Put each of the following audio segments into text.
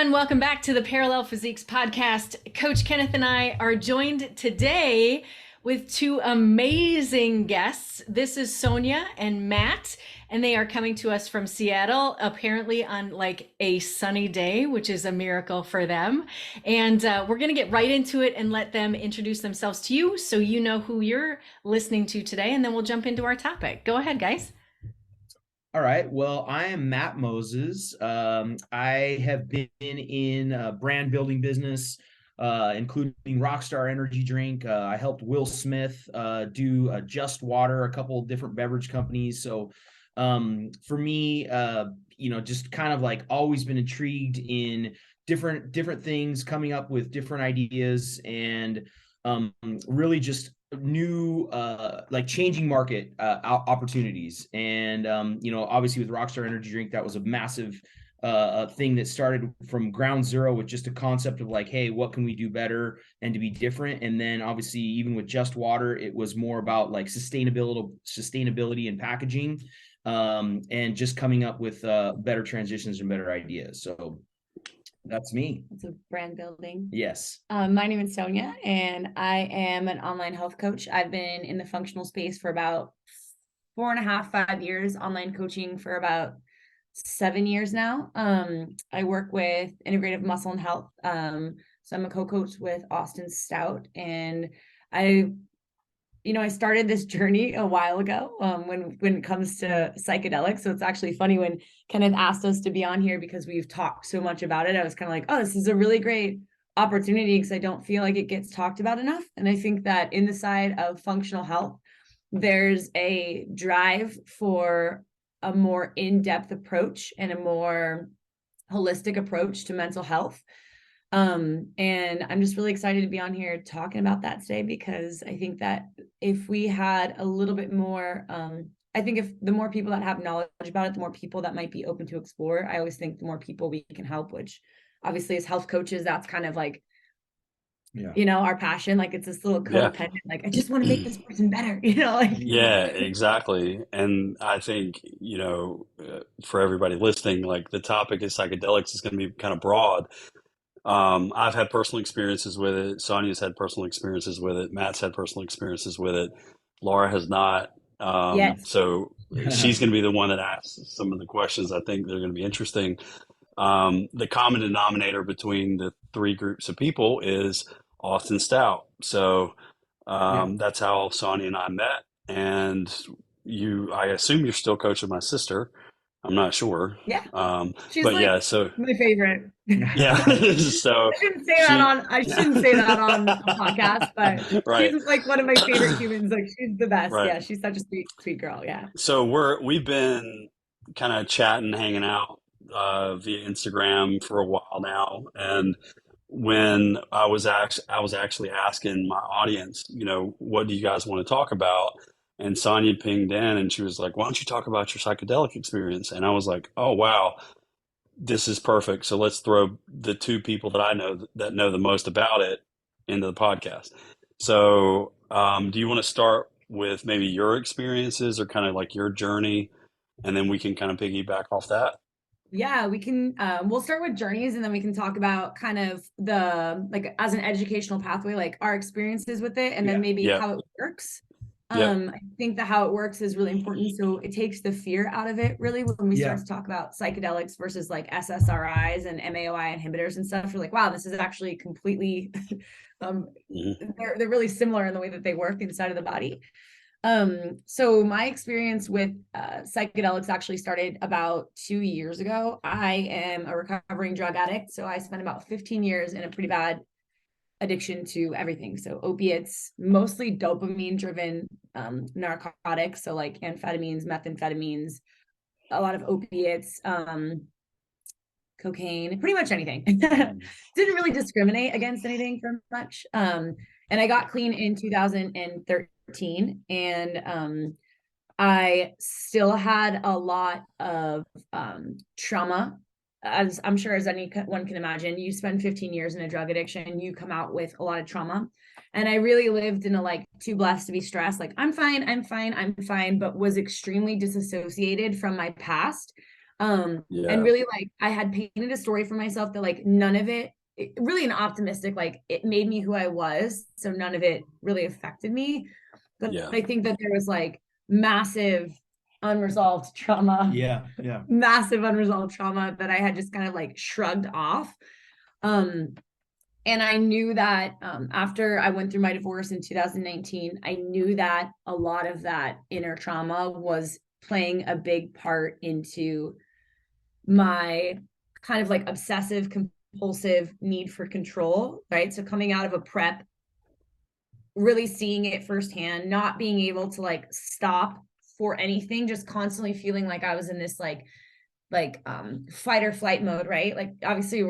everyone. Welcome back to the Parallel Physiques podcast. Coach Kenneth and I are joined today with two amazing guests. This is Sonia and Matt, and they are coming to us from Seattle, apparently on like a sunny day, which is a miracle for them. And we're going to get right into it and let them introduce themselves to you so you know who you're listening to today, and then we'll jump into our topic. Go ahead, guys. All right. Well, I am Matt Moses. I have been in brand building business, including Rockstar Energy Drink. I helped Will Smith do Just Water, a couple of different beverage companies. So for me, just kind of like always been intrigued in different things, coming up with different ideas, and really just new like changing market opportunities. And obviously with Rockstar Energy Drink, that was a massive thing that started from ground zero with just a concept of like, hey, what can we do better and to be different? And then obviously even with Just Water, it was more about like sustainability and packaging, and just coming up with better transitions and better ideas. So that's me. It's a brand building. Yes. My name is Sonia, and I am an online health coach. I've been in the functional space for about 4.5, 5 years, online coaching for about 7 years now. I work with integrative muscle and health. So I'm a co-coach with Austin Stout, and I started this journey a while ago when it comes to psychedelics. So it's actually funny when Kenneth asked us to be on here because we've talked so much about it. I was kind of like, oh, this is a really great opportunity because I don't feel like it gets talked about enough. And I think that in the side of functional health, there's a drive for a more in-depth approach and a more holistic approach to mental health. And I'm just really excited to be on here talking about that today, because I think that if we had a little bit more, I think if the more people that have knowledge about it, the more people that might be open to explore. I always think the more people we can help, which obviously as health coaches, that's kind of like, our passion. Like it's this little codependent, like, I just want to make this person better, Yeah, exactly. And I think, for everybody listening, like the topic of psychedelics is going to be kind of broad. I've had personal experiences with it. Sonia's had personal experiences with it. Matt's had personal experiences with it. Laura has not. Yes. So she's going to be the one that asks some of the questions I think they're going to be interesting. The common denominator between the three groups of people is Austin Stout. So that's how Sonia and I met. And I assume you're still coaching my sister. I'm not sure. Yeah. She's but like yeah, so my favorite. Yeah. So I shouldn't say that on a podcast, but right. She's like one of my favorite humans. Like she's the best. Right. Yeah, she's such a sweet girl. Yeah. So we've been kind of chatting, hanging out via Instagram for a while now. And when I was actually asking my audience, what do you guys want to talk about? And Sonia pinged in and she was like, why don't you talk about your psychedelic experience? And I was like, oh, wow, this is perfect. So let's throw the two people that I know that know the most about it into the podcast. So do you want to start with maybe your experiences or kind of like your journey, and then we can kind of piggyback off that? Yeah, we can. We'll start with journeys, and then we can talk about kind of like as an educational pathway, like our experiences with it, and then maybe how it works. I think that how it works is really important. So it takes the fear out of it, really, when we start to talk about psychedelics versus like SSRIs and MAOI inhibitors and stuff. We're like, wow, this is actually completely, they're really similar in the way that they work inside of the body. So my experience with psychedelics actually started about 2 years ago. I am a recovering drug addict. So I spent about 15 years in a pretty bad addiction to everything. So opiates, mostly dopamine driven narcotics. So like amphetamines, methamphetamines, a lot of opiates, cocaine, pretty much anything. Didn't really discriminate against anything very much. And I got clean in 2013. And I still had a lot of trauma. As I'm sure as anyone can imagine, you spend 15 years in a drug addiction, you come out with a lot of trauma. And I really lived in a like too blessed to be stressed, like I'm fine, but was extremely disassociated from my past. And really, like, I had painted a story for myself that, like, none of it really an optimistic, like, it made me who I was, so none of it really affected me. But I think that there was like massive unresolved trauma. Massive unresolved trauma that I had just kind of like shrugged off. And I knew that after I went through my divorce in 2019, I knew that a lot of that inner trauma was playing a big part into my kind of like obsessive compulsive need for control, right? So coming out of a prep, really seeing it firsthand, not being able to like stop for anything, just constantly feeling like I was in this like fight or flight mode, right? Like obviously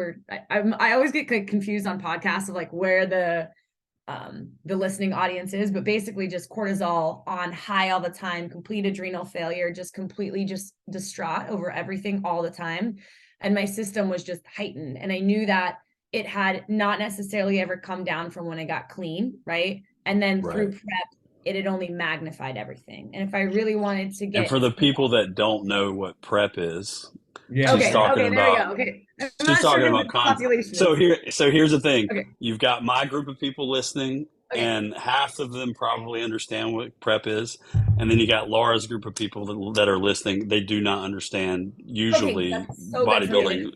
I always get confused on podcasts of like where the listening audience is, but basically just cortisol on high all the time, complete adrenal failure, just completely just distraught over everything all the time. And my system was just heightened. And I knew that it had not necessarily ever come down from when I got clean, right? And then through prep, it had only magnified everything. And if I really wanted to get— And for the people that don't know what prep is, she's talking about— she's talking about so here's the thing. You've got my group of people listening, and half of them probably understand what prep is, and then you got Laura's group of people that are listening. They do not understand usually bodybuilding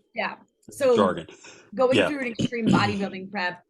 jargon. Going through an extreme bodybuilding prep,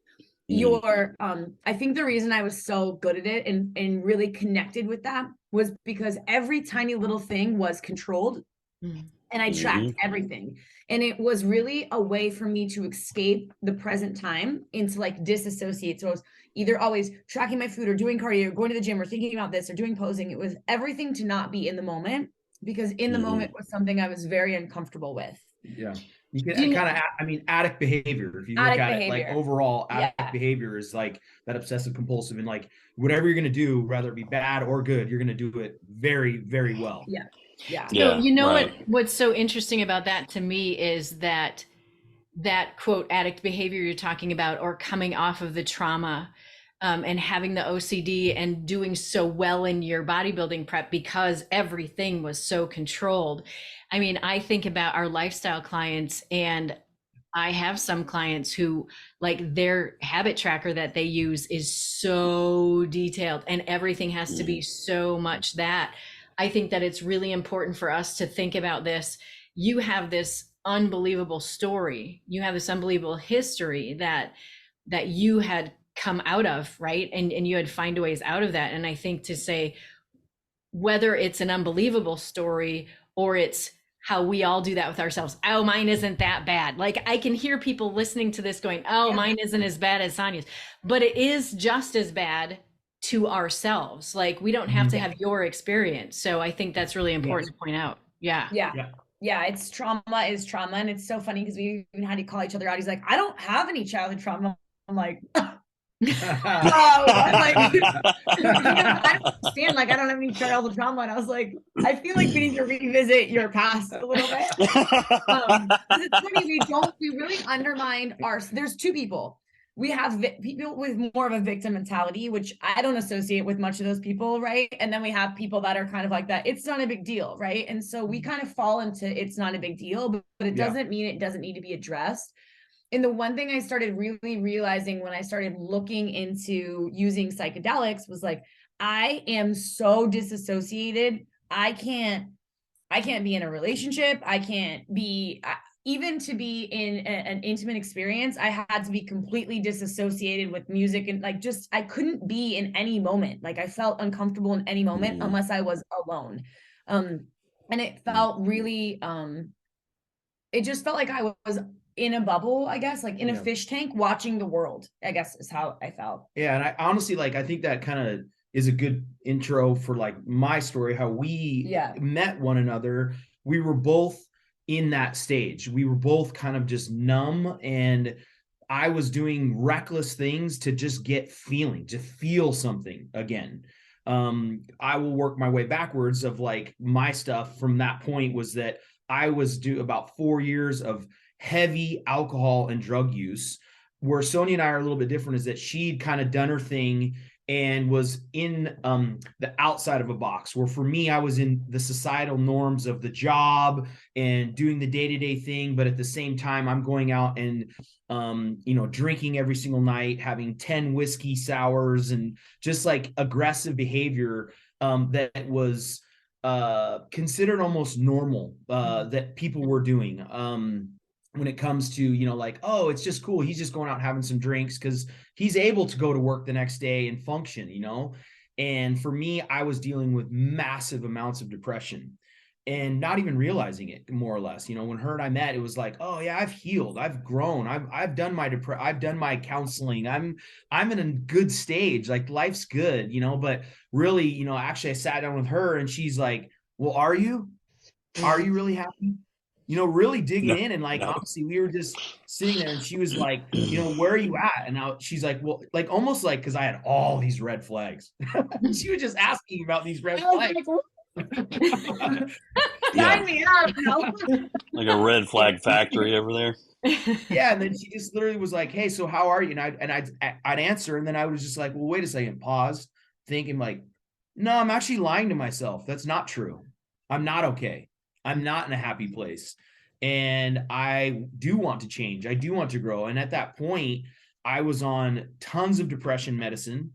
I think the reason I was so good at it and really connected with that was because every tiny little thing was controlled, and I tracked everything. And it was really a way for me to escape the present time and to like disassociate. So I was either always tracking my food or doing cardio or going to the gym or thinking about this or doing posing. It was everything to not be in the moment, because in the moment was something I was very uncomfortable with. You can kind of, I mean, addict behavior, if you look at it, like overall addict behavior is like that obsessive compulsive, and like whatever you're going to do, whether it be bad or good, you're going to do it very, very well. So, you know, what's so interesting about that to me is that quote addict behavior you're talking about, or coming off of the trauma, and having the OCD and doing so well in your bodybuilding prep because everything was so controlled. I mean, I think about our lifestyle clients, and I have some clients who like their habit tracker that they use is so detailed and everything has to be so much that. I think that it's really important for us to think about this. You have this unbelievable story. You have this unbelievable history that you had come out of, right? And you had find ways out of that. And I think to say, whether it's an unbelievable story or it's how we all do that with ourselves. Oh, mine isn't that bad. Like I can hear people listening to this going, oh, mine isn't as bad as Sonia's, but it is just as bad to ourselves. Like we don't have to have your experience. So I think that's really important to point out. Yeah, it's trauma is trauma. And it's so funny because we even had to call each other out. He's like, I don't have any childhood trauma. I'm like, I don't understand. Like, I don't have any childhood trauma. And I was like, I feel like we need to revisit your past a little bit. It's funny, we really undermine there's two people. We have people with more of a victim mentality, which I don't associate with much of those people, right? And then we have people that are kind of like that. It's not a big deal, right? And so we kind of fall into it's not a big deal, but it doesn't mean it doesn't need to be addressed. And the one thing I started really realizing when I started looking into using psychedelics was like, I am so disassociated. I can't be in a relationship. I can't be... even to be in an intimate experience, I had to be completely disassociated with music and like just I couldn't be in any moment. Like I felt uncomfortable in any moment unless I was alone. And it felt really it just felt like I was in a bubble, I guess, like in a fish tank watching the world, I guess is how I felt. Yeah. And I honestly, like, I think that kind of is a good intro for like my story, how we met one another. We were both in that stage. We were both kind of just numb, and I was doing reckless things to just to feel something again. I will work my way backwards of like my stuff from that point was that I was about 4 years of heavy alcohol and drug use, where Sonia and I are a little bit different is that she'd kind of done her thing and was in the outside of a box, where for me, I was in the societal norms of the job and doing the day-to-day thing, but at the same time I'm going out and drinking every single night, having 10 whiskey sours, and just like aggressive behavior that was considered almost normal that people were doing when it comes to, like, oh, it's just cool, he's just going out having some drinks because he's able to go to work the next day and function. And for me, I was dealing with massive amounts of depression and not even realizing it, more or less. When her and I met, it was like, oh yeah, I've healed, I've grown, I've done my counseling, I'm in a good stage, like life's good. But really, actually I sat down with her and she's like, well, are you really happy? Really digging in. And like, honestly, we were just sitting there and she was like, where are you at? And now she's like, well, like almost like, because I had all these red flags. She was just asking about these red flags. Sign me up. Like a red flag factory over there. Yeah. And then she just literally was like, hey, so how are you? And I'd answer. And then I was just like, well, wait a second, pause, thinking like, no, I'm actually lying to myself. That's not true. I'm not okay. I'm not in a happy place. And I do want to change. I do want to grow. And at that point, I was on tons of depression medicine.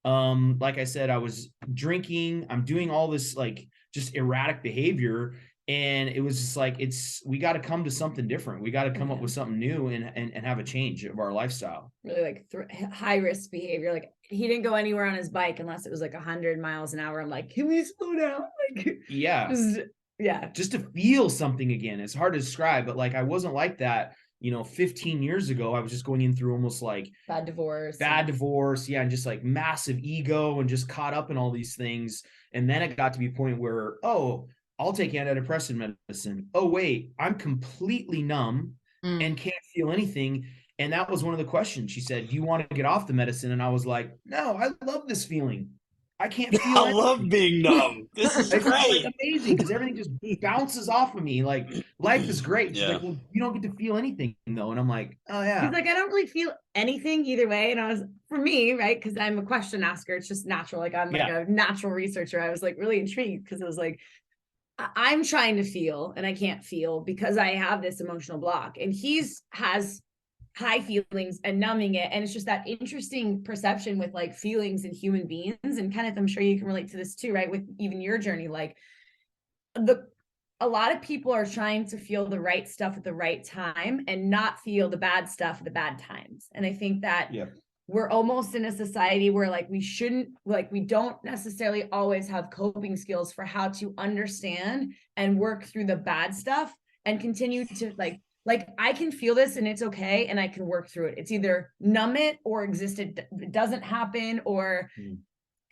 Like I said, I was drinking, I'm doing all this like just erratic behavior. And it was just like, we got to come to something different. We got to come up with something new and have a change of our lifestyle. Really like high risk behavior. Like he didn't go anywhere on his bike unless it was like 100 miles an hour. I'm like, can we slow down? Like, yeah. Just to feel something again. It's hard to describe, but like, I wasn't like that, 15 years ago. I was just going in through almost like bad divorce. Yeah. And just like massive ego and just caught up in all these things. And then it got to be a point where, oh, I'll take antidepressant medicine. Oh, wait, I'm completely numb and can't feel anything. And that was one of the questions. She said, do you want to get off the medicine? And I was like, no, I love this feeling. I can't feel I love being numb. This is great. It's like amazing because everything just bounces off of me. Like, life is great. She's like, well, you don't get to feel anything though. And I'm like, oh yeah. She's like, I don't really feel anything either way. And I was, for me, right, because I'm a question asker, it's just natural. Like I'm like a natural researcher. I was like really intrigued because it was like, I'm trying to feel and I can't feel because I have this emotional block. And has high feelings and numbing it. And it's just that interesting perception with like feelings and human beings. And Kenneth, I'm sure you can relate to this too, right? With even your journey, like a lot of people are trying to feel the right stuff at the right time and not feel the bad stuff at the bad times. And I think that we're almost in a society where like we don't necessarily always have coping skills for how to understand and work through the bad stuff and continue to like I can feel this and it's okay. And I can work through it. It's either numb it or exist. It doesn't happen or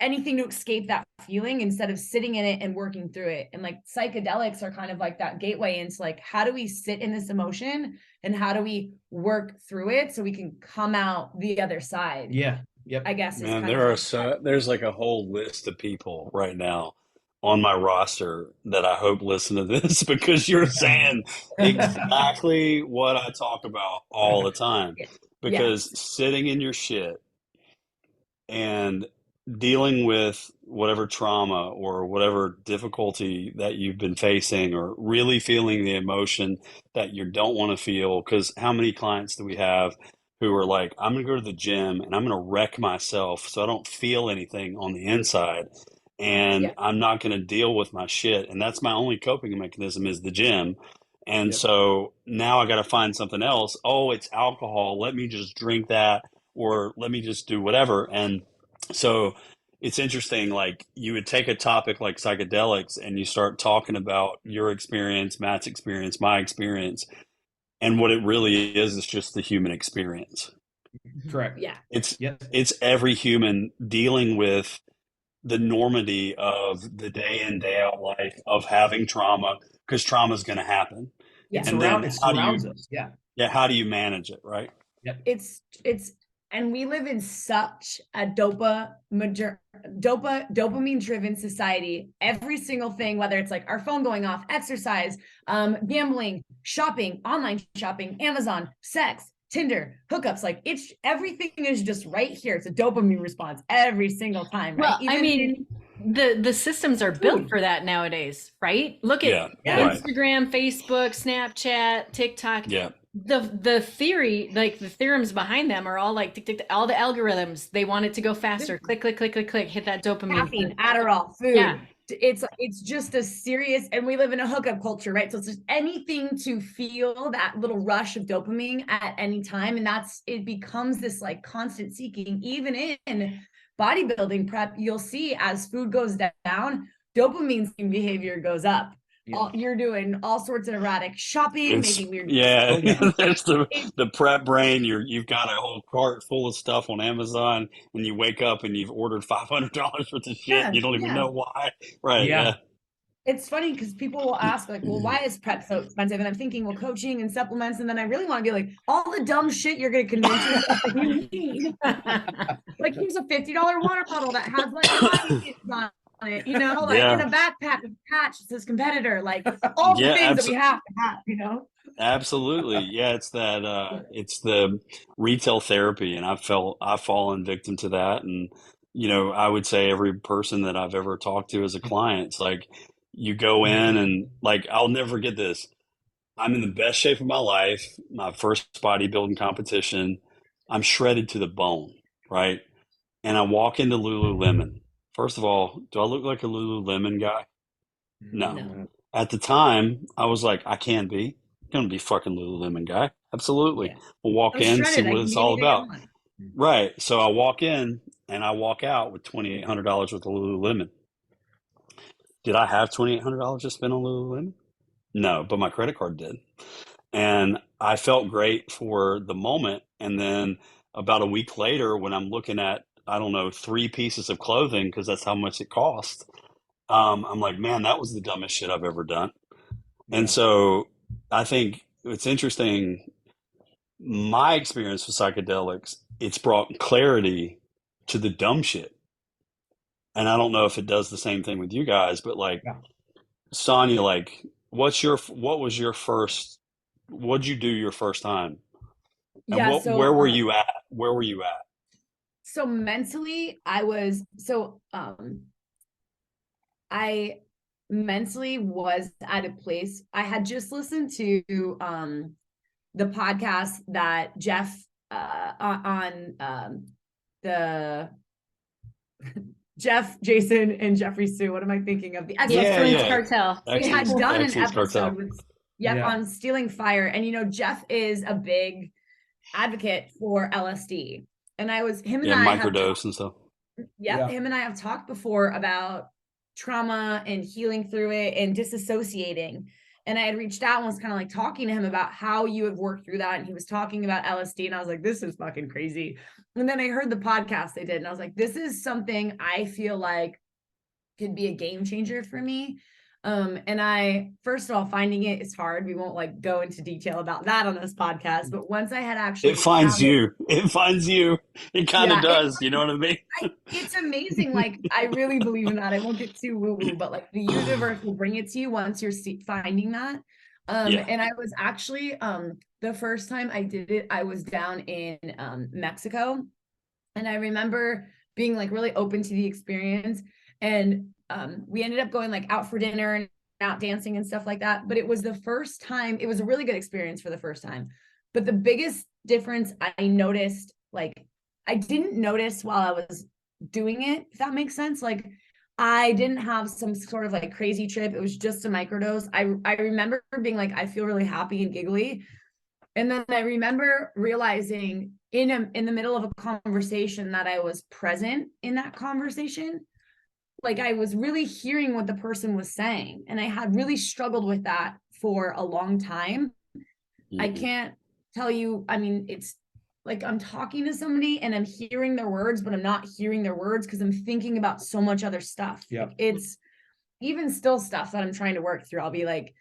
anything to escape that feeling instead of sitting in it and working through it. And like psychedelics are kind of like that gateway into like, how do we sit in this emotion and how do we work through it so we can come out the other side? Yeah. Yep. I guess. Man, there's like a whole list of people right now on my roster that I hope listen to this because you're saying exactly what I talk about all the time. Because sitting in your shit and dealing with whatever trauma or whatever difficulty that you've been facing or really feeling the emotion that you don't want to feel, because how many clients do we have who are like, I'm going to go to the gym and I'm going to wreck myself so I don't feel anything on the inside. And I'm not going to deal with my shit. And that's my only coping mechanism is the gym. And so now I got to find something else. Oh, it's alcohol. Let me just drink that or let me just do whatever. And so it's interesting, like you would take a topic like psychedelics and you start talking about your experience, Matt's experience, my experience. And what it really is just the human experience. Correct. Yeah. It's every human dealing with the normity of the day in, day out life of having trauma, because trauma is going to happen. Yeah. It surrounds us. Yeah. Yeah. How do you manage it? Right. Yep. And we live in such a dopamine driven society. Every single thing, whether it's like our phone going off, exercise, gambling, shopping, online shopping, Amazon, sex, Tinder, hookups, like it's everything is just right here. It's a dopamine response every single time, right? Well, I mean, the systems are built for that nowadays, right? Look at right. Instagram, Facebook, Snapchat, TikTok. Yeah. The theory, like the theorems behind them are all like tick, tick, tick, all the algorithms. They want it to go faster. Click, click, click, click, click, hit that dopamine. Caffeine, Adderall, food. Yeah. It's just a serious, and we live in a hookup culture, right? So it's just anything to feel that little rush of dopamine at any time. And it becomes this like constant seeking. Even in bodybuilding prep, you'll see as food goes down, dopamine behavior goes up. Yeah. You're doing all sorts of erratic shopping, making weird. Yeah, there's the prep brain. You've got a whole cart full of stuff on Amazon, and you wake up and you've ordered $500 worth of shit. Yeah, and you don't even know why. Right? Yeah. It's funny because people will ask like, well, why is prep so expensive? And I'm thinking, well, coaching and supplements. And then I really want to be like, all the dumb shit you're going to convince yourself that you need. Like, here's a $50 water bottle that has like on it, you know, like in a backpack with a patch, it says competitor, like all the things that we have to have, you know? Absolutely. Yeah. It's that, it's the retail therapy. And I've fallen victim to that. And, you know, I would say every person that I've ever talked to as a client, it's like, you go in and like, I'll never forget this. I'm in the best shape of my life, my first bodybuilding competition. I'm shredded to the bone, right? And I walk into Lululemon. First of all, do I look like a Lululemon guy? No. At the time, I was like, I can be. I'm going to be fucking Lululemon guy. Absolutely. Yeah. We'll walk in, see what it's all about. Right. So I walk in and I walk out with $2,800 worth of Lululemon. Did I have $2,800 to spend on Lululemon? No, but my credit card did. And I felt great for the moment. And then about a week later, when I'm looking at, I don't know, 3 pieces of clothing, because that's how much it cost, I'm like, man, that was the dumbest shit I've ever done. Yeah. And so I think it's interesting. My experience with psychedelics, it's brought clarity to the dumb shit. And I don't know if it does the same thing with you guys, but like, Sonia, like, what'd you do your first time? And where were you at? Where were you at? So mentally, I mentally was at a place. I had just listened to the podcast that Jeff Jeff, Jason, and Jeffrey Sue. What am I thinking of? The Excellence Cartel. They had done an episode with on stealing fire. And, you know, Jeff is a big advocate for LSD. And him and I microdose and stuff. Him and I have talked before about trauma and healing through it and disassociating. And I had reached out and was kind of like talking to him about how you have worked through that. And he was talking about LSD. And I was like, this is fucking crazy. And then I heard the podcast they did. And I was like, this is something I feel like could be a game changer for me. And first of all, finding it is hard. We won't like go into detail about that on this podcast, but once I had actually, it finds you. It kind of does. You know what I mean? It's amazing. Like, I really believe in that. I won't get too woo woo, but like the universe will bring it to you once you're finding that. And I was actually, the first time I did it, I was down in, Mexico, and I remember being like really open to the experience. And we ended up going like out for dinner and out dancing and stuff like that. But it was the first time, it was a really good experience for the first time. But the biggest difference I noticed, like, I didn't notice while I was doing it, if that makes sense. Like, I didn't have some sort of like crazy trip. It was just a microdose. I remember being like, I feel really happy and giggly. And then I remember realizing in the middle of a conversation that I was present in that conversation. Like, I was really hearing what the person was saying. And I had really struggled with that for a long time. Mm-hmm. I can't tell you, I mean, it's like I'm talking to somebody and I'm hearing their words, but I'm not hearing their words because I'm thinking about so much other stuff. Yeah. It's even still stuff that I'm trying to work through. I'll be like,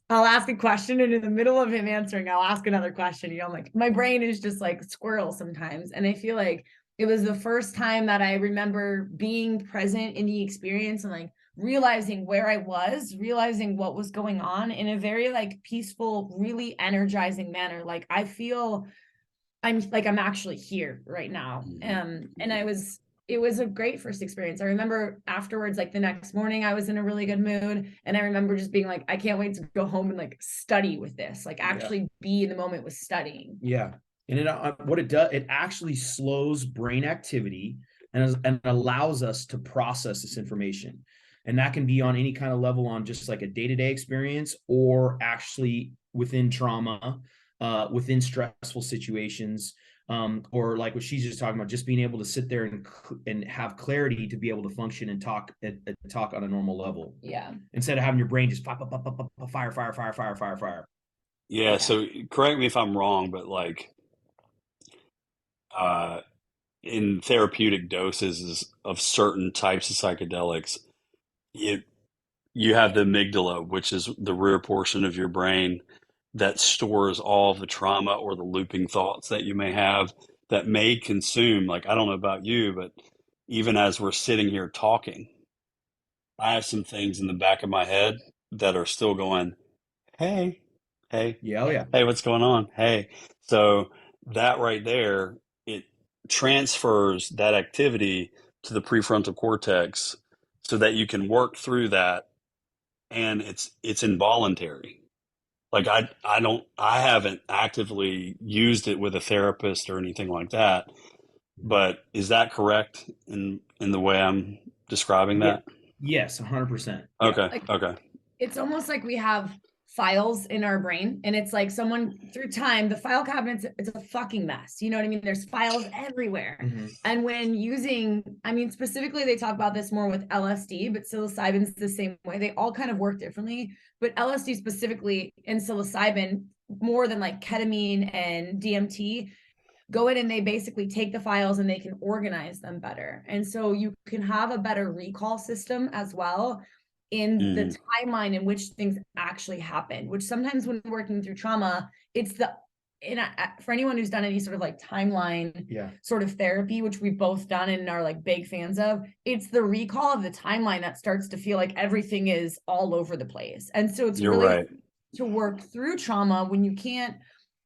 I'll ask a question, and in the middle of him answering, I'll ask another question. You know, I'm like, my brain is just like squirrel sometimes. And I feel like it was the first time that I remember being present in the experience and like realizing where I was, realizing what was going on in a very like peaceful, really energizing manner. Like, I feel I'm actually here right now. And it was a great first experience. I remember afterwards, like the next morning, I was in a really good mood. And I remember just being like, I can't wait to go home and like study with this, like actually be in the moment with studying. Yeah. And what it does, it actually slows brain activity and allows us to process this information. And that can be on any kind of level, on just like a day-to-day experience, or actually within trauma, within stressful situations, or like what she's just talking about, just being able to sit there and have clarity to be able to function and talk on a normal level. Yeah. Instead of having your brain just fire. Yeah. So correct me if I'm wrong, but like in therapeutic doses of certain types of psychedelics, you have the amygdala, which is the rear portion of your brain that stores all of the trauma or the looping thoughts that you may have that may consume. Like, I don't know about you, but even as we're sitting here talking, I have some things in the back of my head that are still going, hey, Yeah. hey, what's going on? Hey. So that right there, it transfers that activity to the prefrontal cortex so that you can work through that, and it's involuntary. Like I haven't actively used it with a therapist or anything like that, but is that correct in the way I'm describing that? Yes, 100%. Okay. Okay. It's almost like we have files in our brain, and it's like someone through time, the file cabinets, it's a fucking mess. You know what I mean? There's files everywhere. And when using, specifically they talk about this more with LSD, but psilocybin's the same way. They all kind of work differently, but LSD specifically and psilocybin, more than like ketamine and DMT, go in and they basically take the files and they can organize them better. And so you can have a better recall system as well in the timeline in which things actually happen, which sometimes when working through trauma, it's for anyone who's done any sort of like timeline sort of therapy, which we've both done and are like big fans of, it's the recall of the timeline that starts to feel like everything is all over the place. And so it's really to work through trauma when you can't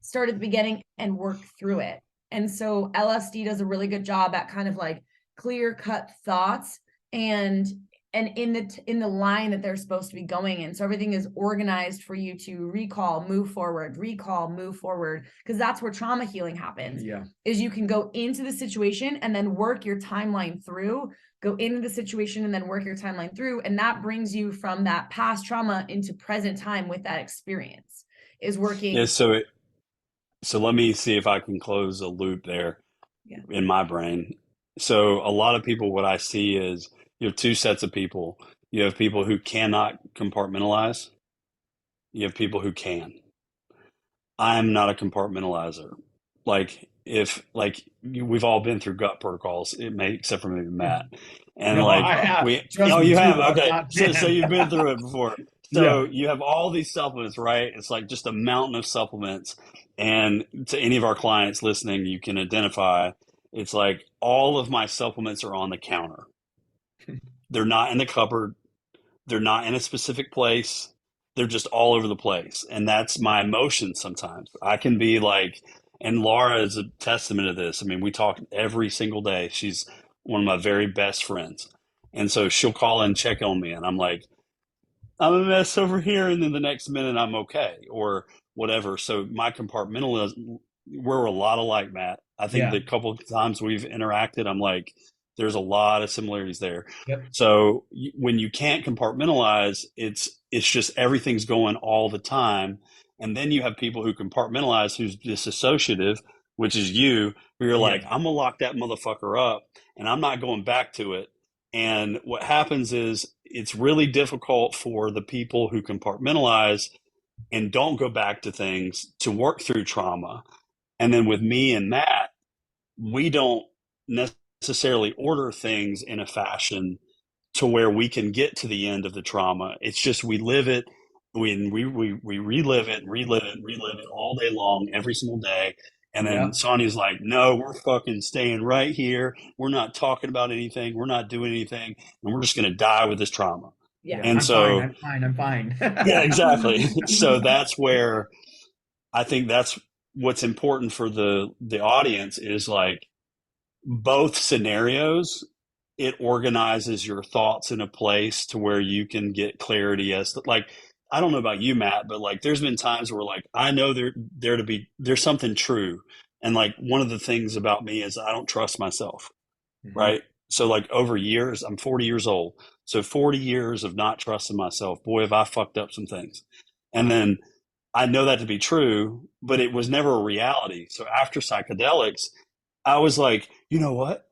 start at the beginning and work through it. And so LSD does a really good job at kind of like clear cut thoughts and in the line that they're supposed to be going in. So everything is organized for you to recall, move forward, because that's where trauma healing happens. Is you can go into the situation and then work your timeline through, go into the situation and then work your timeline through. And that brings you from that past trauma into present time with that experience is working. Yeah. So let me see if I can close a loop there in my brain. So a lot of people, what I see is you have two sets of people. You have people who cannot compartmentalize. You have people who can. I'm not a compartmentalizer. We've all been through gut protocols, except for maybe Matt. And I have. You have. Okay. So you've been through it before. So you have all these supplements, right? It's like just a mountain of supplements. And to any of our clients listening, you can identify, it's like all of my supplements are on the counter. They're not in the cupboard. They're not in a specific place. They're just all over the place. And that's my emotion sometimes. I can be like, and Laura is a testament to this. I mean, we talk every single day. She's one of my very best friends. And so she'll call and check on me. And I'm like, I'm a mess over here. And then the next minute I'm okay or whatever. So my compartmentalism, we're a lot alike, Matt. I think the couple of times we've interacted, I'm like, there's a lot of similarities there. So when you can't compartmentalize, it's just everything's going all the time. And then you have people who compartmentalize, who's disassociative, which is you, where you're like, I'm going to lock that motherfucker up and I'm not going back to it. And what happens is it's really difficult for the people who compartmentalize and don't go back to things to work through trauma. And then with me and Matt, we don't necessarily order things in a fashion to where we can get to the end of the trauma. It's just we live it, we relive it all day long, every single day. And then Sonia's like, no, we're fucking staying right here. We're not talking about anything. We're not doing anything. And we're just going to die with this trauma. Yeah. And I'm fine. Yeah, exactly. So that's where I think that's what's important for the audience is like both scenarios, it organizes your thoughts in a place to where you can get clarity as to, like, I don't know about you, Matt, but like there's been times where like I know there's something true. And like one of the things about me is I don't trust myself. Right. So like over years, I'm 40 years old. So 40 years of not trusting myself. Boy, have I fucked up some things. And then I know that to be true, but it was never a reality. So after psychedelics, I was like, you know what?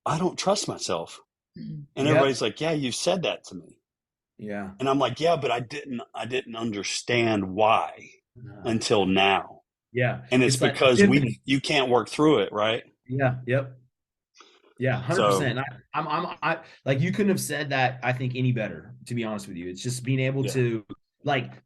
I don't trust myself. And everybody's like, yeah, you said that to me. Yeah. And I'm like, yeah, but I didn't understand why until now. Yeah. And it's because you can't work through it, right? Yeah. Yep. Yeah, 100%. I like, you couldn't have said that, I think, any better, to be honest with you. It's just being able to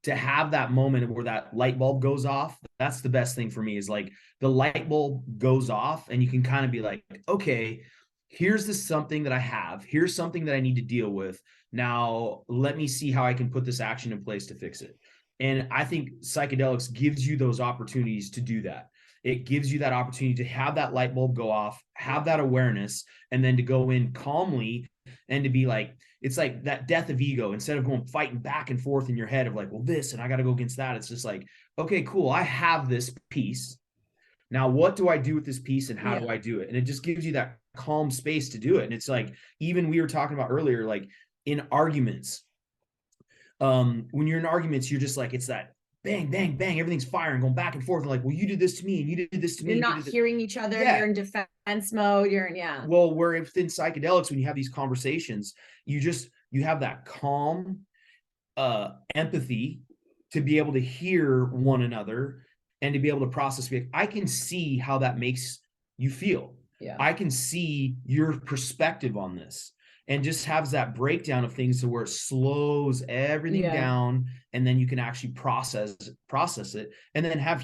have that moment where that light bulb goes off. That's the best thing for me, is like the light bulb goes off and you can kind of be like, okay, here's something that I have. Here's something that I need to deal with. Now, let me see how I can put this action in place to fix it. And I think psychedelics gives you those opportunities to do that. It gives you that opportunity to have that light bulb go off, have that awareness, and then to go in calmly and to be like, it's like that death of ego. Instead of going fighting back and forth in your head of like, well, this, and I got to go against that. It's just like, okay, cool. I have this piece. Now, what do I do with this piece and how do I do it? And it just gives you that calm space to do it. And it's like, even we were talking about earlier, like in arguments, when you're in arguments, you're just like, it's that bang, bang, bang, everything's firing, going back and forth. Like, well, you did this to me and you did this to me. You're not hearing each other. You're in defense mode. Well, where within psychedelics, when you have these conversations, you have that calm empathy to be able to hear one another and to be able to process. I can see how that makes you feel. Yeah. I can see your perspective on this. And just has that breakdown of things to where it slows everything down, and then you can actually process it, and then have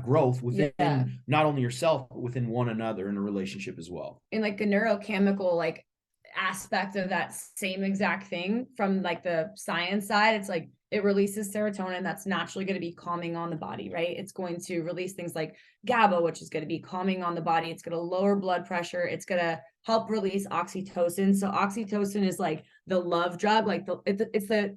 growth within not only yourself, but within one another in a relationship as well. In like the neurochemical like aspect of that same exact thing from like the science side, it's like it releases serotonin that's naturally going to be calming on the body, right? It's going to release things like GABA, which is going to be calming on the body. It's going to lower blood pressure. It's going to help release oxytocin. So oxytocin is like the love drug, like it's like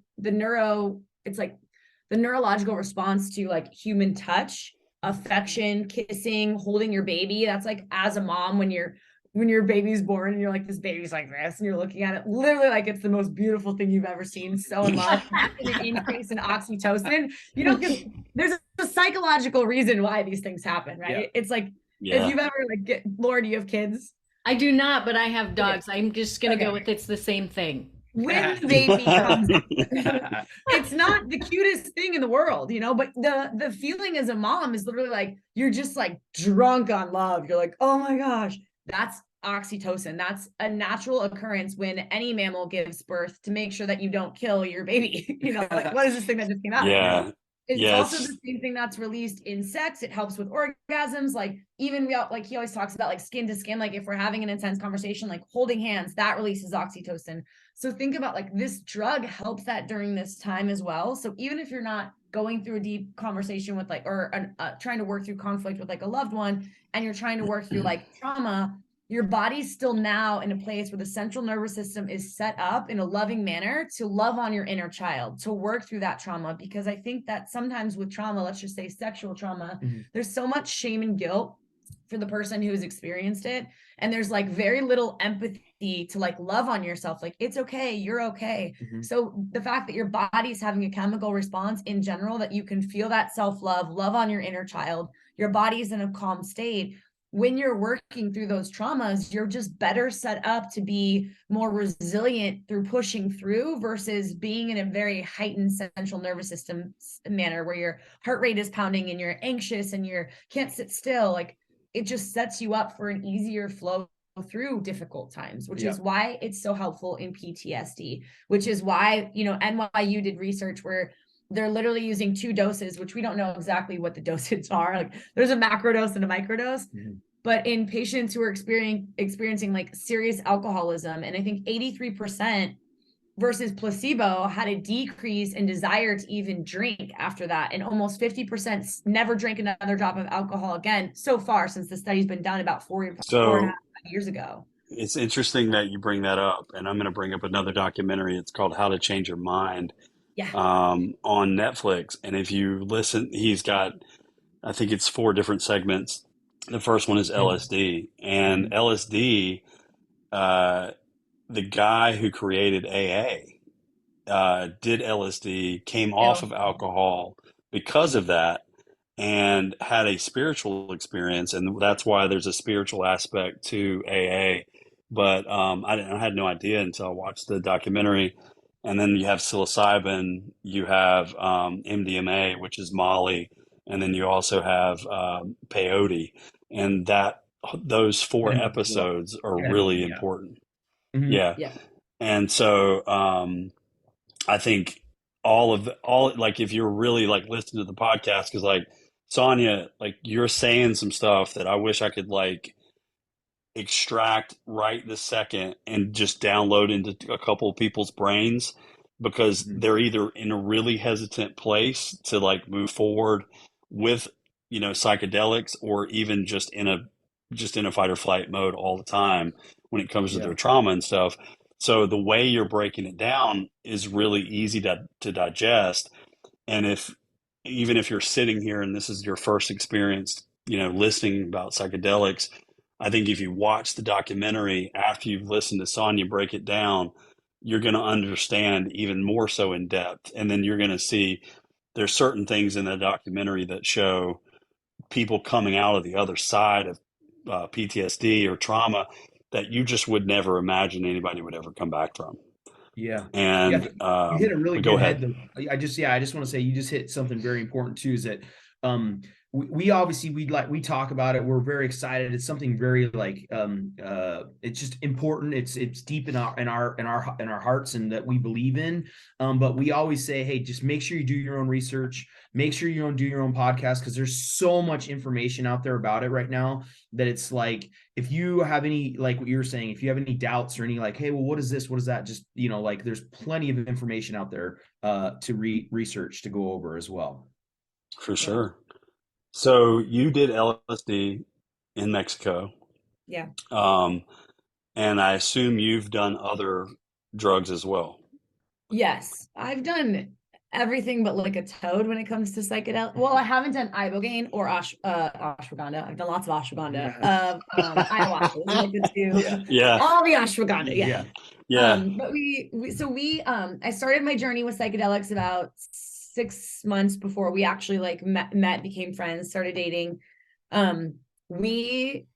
the neurological response to like human touch, affection, kissing, holding your baby. That's like, as a mom, when your baby's born and you're like, this baby's like this, and you're looking at it literally like it's the most beautiful thing you've ever seen. So in love, an increase in oxytocin, because there's a psychological reason why these things happen, right? Yeah. It's like, if you've ever like Laura, do you have kids? I do not, but I have dogs. I'm just going to go with it's the same thing. When the baby comes, it's not the cutest thing in the world, but the feeling as a mom is literally like, you're just like drunk on love. You're like, oh my gosh, that's oxytocin. That's a natural occurrence when any mammal gives birth to make sure that you don't kill your baby. Like, what is this thing that just came out? Yeah. It's also the same thing that's released in sex. It helps with orgasms. Like even like he always talks about like skin to skin, like if we're having an intense conversation, like holding hands, that releases oxytocin. So think about like this drug helps that during this time as well. So even if you're not going through a deep conversation with like, or trying to work through conflict with like a loved one, and you're trying to work through like trauma, your body's still now in a place where the central nervous system is set up in a loving manner to love on your inner child, to work through that trauma. Because I think that sometimes with trauma, let's just say sexual trauma, there's so much shame and guilt for the person who has experienced it. And there's like very little empathy to like love on yourself. Like, it's okay. You're okay. So the fact that your body's having a chemical response in general, that you can feel that self-love, love on your inner child, your body's in a calm state. When you're working through those traumas, you're just better set up to be more resilient through pushing through versus being in a very heightened central nervous system manner where your heart rate is pounding and you're anxious and you can't sit still. Like, it just sets you up for an easier flow through difficult times, which is why it's so helpful in PTSD, which is why, NYU did research where they're literally using 2 doses, which we don't know exactly what the dosages are. Like, there's a macro dose and a microdose. But in patients who are experiencing like serious alcoholism, and I think 83% versus placebo had a decrease in desire to even drink after that. And almost 50% never drank another drop of alcohol again so far since the study's been done about four and a So half years ago. it's interesting that you bring that up, and I'm going to bring up another documentary. It's called How to Change Your Mind, Yeah. on Netflix. And if you listen, he's got, I think it's 4 different segments. The first one is LSD, and LSD, the guy who created AA, did LSD, came off of alcohol because of that, and had a spiritual experience, and that's why there's a spiritual aspect to AA. But I had no idea until I watched the documentary. And then you have psilocybin, you have MDMA, which is Molly, and then you also have peyote, and those 4 episodes are really important. Yeah, Yeah. and so I think like if you're really like listening to the podcast, because like Sonia, like you're saying some stuff that I wish I could like extract right this second and just download into a couple of people's brains, because they're either in a really hesitant place to like move forward with, psychedelics, or even just in a fight or flight mode all the time when it comes to their trauma and stuff. So the way you're breaking it down is really easy to digest. And even if you're sitting here and this is your first experience, listening about psychedelics, I think if you watch the documentary after you've listened to Sonia break it down, you're going to understand even more so in depth. And then you're going to see there's certain things in the documentary that show people coming out of the other side of PTSD or trauma that you just would never imagine anybody would ever come back from. Yeah. And you hit a really go good ahead. head. I just want to say you just hit something very important too, is that we obviously we talk about it. We're very excited. It's something very like it's just important. It's deep in our hearts, and that we believe in. But we always say, hey, just make sure you do your own research. Make sure you do your own podcast, because there's so much information out there about it right now that it's like, if you have any, like what you're saying, if you have any doubts or any like, hey, well, what is this? What is that? Just, like there's plenty of information out there to research, to go over as well. For sure. So you did LSD in Mexico. Yeah. And I assume you've done other drugs as well. Yes. I've done everything but like a toad when it comes to psychedelic. Well, I haven't done ibogaine or ashwagandha. I've done lots of ashwagandha. Ayahuasca was like the 2. Yeah. All the ashwagandha. Yeah. But I started my journey with psychedelics about 6 months before we actually like met, became friends, started dating. We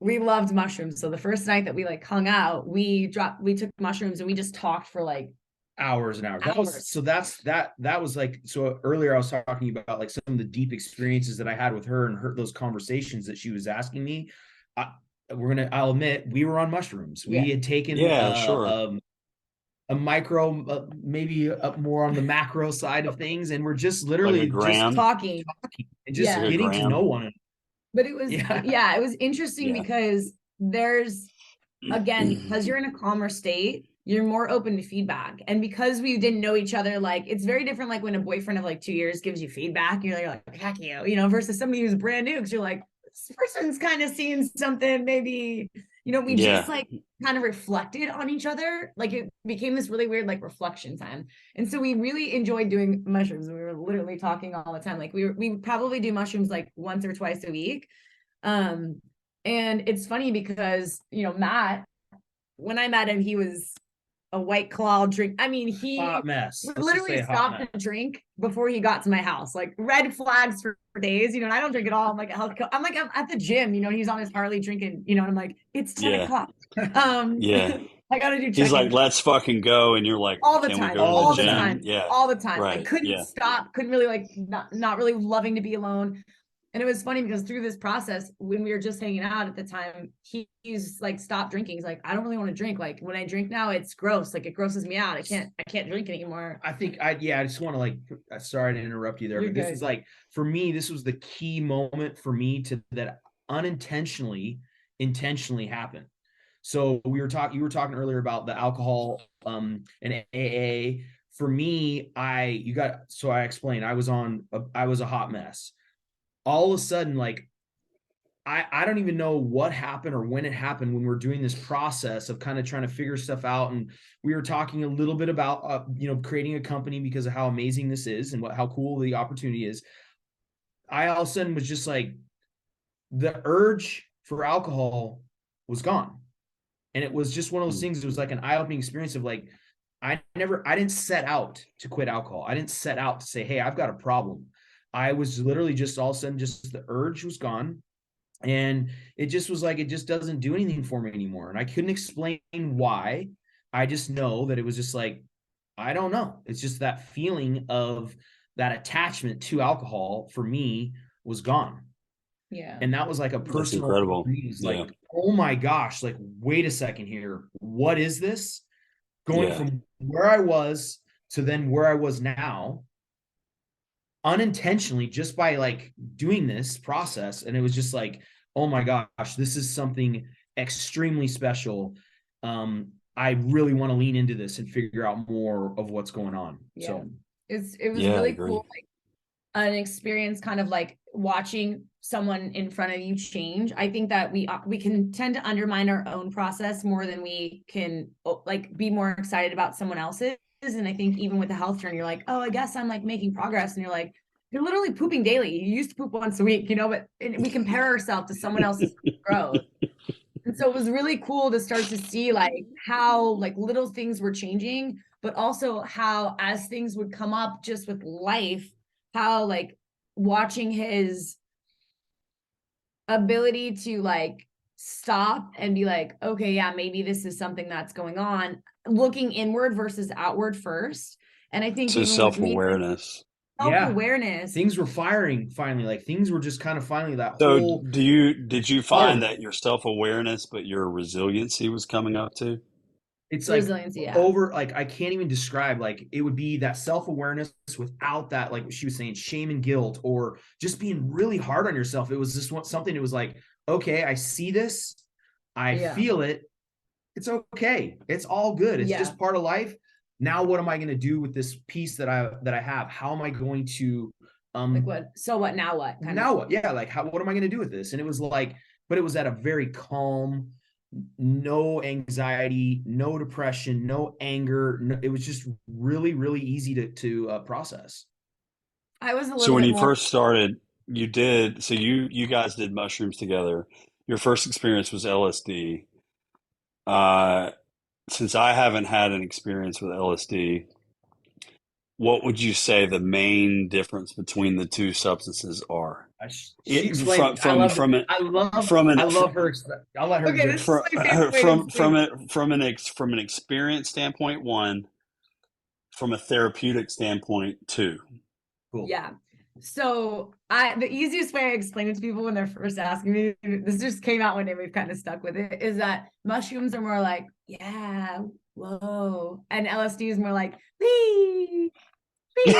loved mushrooms. So the first night that we like hung out, we took mushrooms and we just talked for like hours and hours. That was like, so earlier I was talking about like some of the deep experiences that I had with her, and those conversations that she was asking me. I'll admit, we were on mushrooms. We had taken a micro, maybe more on the macro side of things, and we're just literally just talking and just getting to know one another. But it was it was interesting because there's, again, because you're in a calmer state, you're more open to feedback. And because we didn't know each other, like it's very different like when a boyfriend of like 2 years gives you feedback, you're like heck you, versus somebody who's brand new, because you're like, this person's kind of seeing something, maybe, we just like kind of reflected on each other. Like it became this really weird like reflection time. And so we really enjoyed doing mushrooms. We were literally talking all the time. Like we probably do mushrooms like once or twice a week. And it's funny because, Matt, when I met him, he was a White Claw drink. I mean, he hot mess. literally stopped to drink before he got to my house. Like red flags for days, and I don't drink at all. I'm like I'm at the gym, he's on his Harley drinking, and I'm like, it's 10 o'clock. I gotta do check-in. He's like, let's fucking go, and you're like, all the time, all the time. Right. I couldn't stop, couldn't really like not really loving to be alone. And it was funny because through this process, when we were just hanging out at the time, he's like, stopped drinking. He's like, I don't really want to drink. Like when I drink now, it's gross. Like it grosses me out. I can't drink anymore. I think I just want to like, sorry to interrupt you there, but this is like, for me, this was the key moment for me that intentionally happened. So you were talking earlier about the alcohol and AA. For me, I explained I was a hot mess. All of a sudden, like I don't even know what happened or when it happened when we're doing this process of kind of trying to figure stuff out. And we were talking a little bit about, creating a company because of how amazing this is and how cool the opportunity is. I all of a sudden was just like, the urge for alcohol was gone. And it was just one of those things. It was like an eye-opening experience of like, I didn't set out to quit alcohol. I didn't set out to say, hey, I've got a problem. I was literally just all of a sudden, just the urge was gone. And it just was like, it just doesn't do anything for me anymore. And I couldn't explain why. I just know that it was just like, I don't know. It's just that feeling of that attachment to alcohol for me was gone. Yeah. And that was like a That's personal incredible. breeze, Yeah. like, oh my gosh, like, wait a second here. What is this? Going Yeah. from where I was to then where I was now, unintentionally, just by like doing this process. And it was just like, oh my gosh, this is something extremely special. I really want to lean into this and figure out more of what's going on. Yeah. So It was Yeah, I really agree. cool, like an experience kind of like watching someone in front of you change. I think that we can tend to undermine our own process more than we can like be more excited about someone else's. And I think even with the health journey, you're like, oh, I guess I'm like making progress. And you're like, you're literally pooping daily. You used to poop once a week, but we compare ourselves to someone else's growth. And so it was really cool to start to see like how like little things were changing, but also how as things would come up just with life, how like watching his ability to like stop and be like, okay, yeah, maybe this is something that's going on, looking inward versus outward first. And I think So even with me, self-awareness. self-awareness. things were firing finally. Like things were just kind of finally that So whole. did you find that your self-awareness, but your resiliency was coming up too? It's like Resiliency, yeah. over, like I can't even describe, like it would be that self-awareness without that, like what she was saying, shame and guilt, or just being really hard on yourself. It was just something. It was like, okay, I see this, I feel it, it's okay, it's all good, it's just part of life. Now what am I going to do with this piece that I have? How am I going to like what, so what, now what what? Yeah, like what am I going to do with this? And it was like, but it was at a very calm, no anxiety, no depression, no anger. No, it was just really, really easy to process. I was a So little when bit you more. first started, you guys did mushrooms together. Your first experience was LSD. Since I haven't had an experience with LSD, what would you say the main difference between the two substances are? She explained. I love her. I'll let her. Okay, this is my favorite way to explain it. From an experience standpoint, one. From a therapeutic standpoint, two. Cool. Yeah. So the easiest way I explain it to people when they're first asking me, this just came out one day, we've kind of stuck with it, is that mushrooms are more like, yeah, whoa. And LSD is more like, wee. Like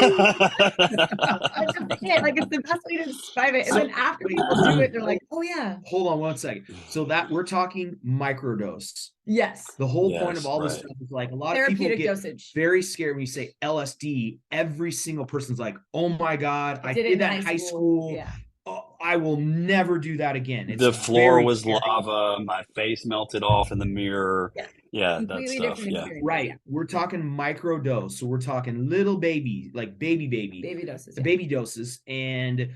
it's the best way to describe it. And then after people do it, they're like, oh yeah. Hold on one second. So that we're talking microdose. Yes. The whole point of all this stuff is like a lot of people get very scared when you say LSD. Every single person's like, oh my God, I did that in high school. Yeah. Oh, I will never do that again. It's the floor was lava. My face melted off in the mirror. Yeah, that stuff. Yeah. Right. Yeah. We're talking microdose. So we're talking little baby, like baby doses. The baby doses. And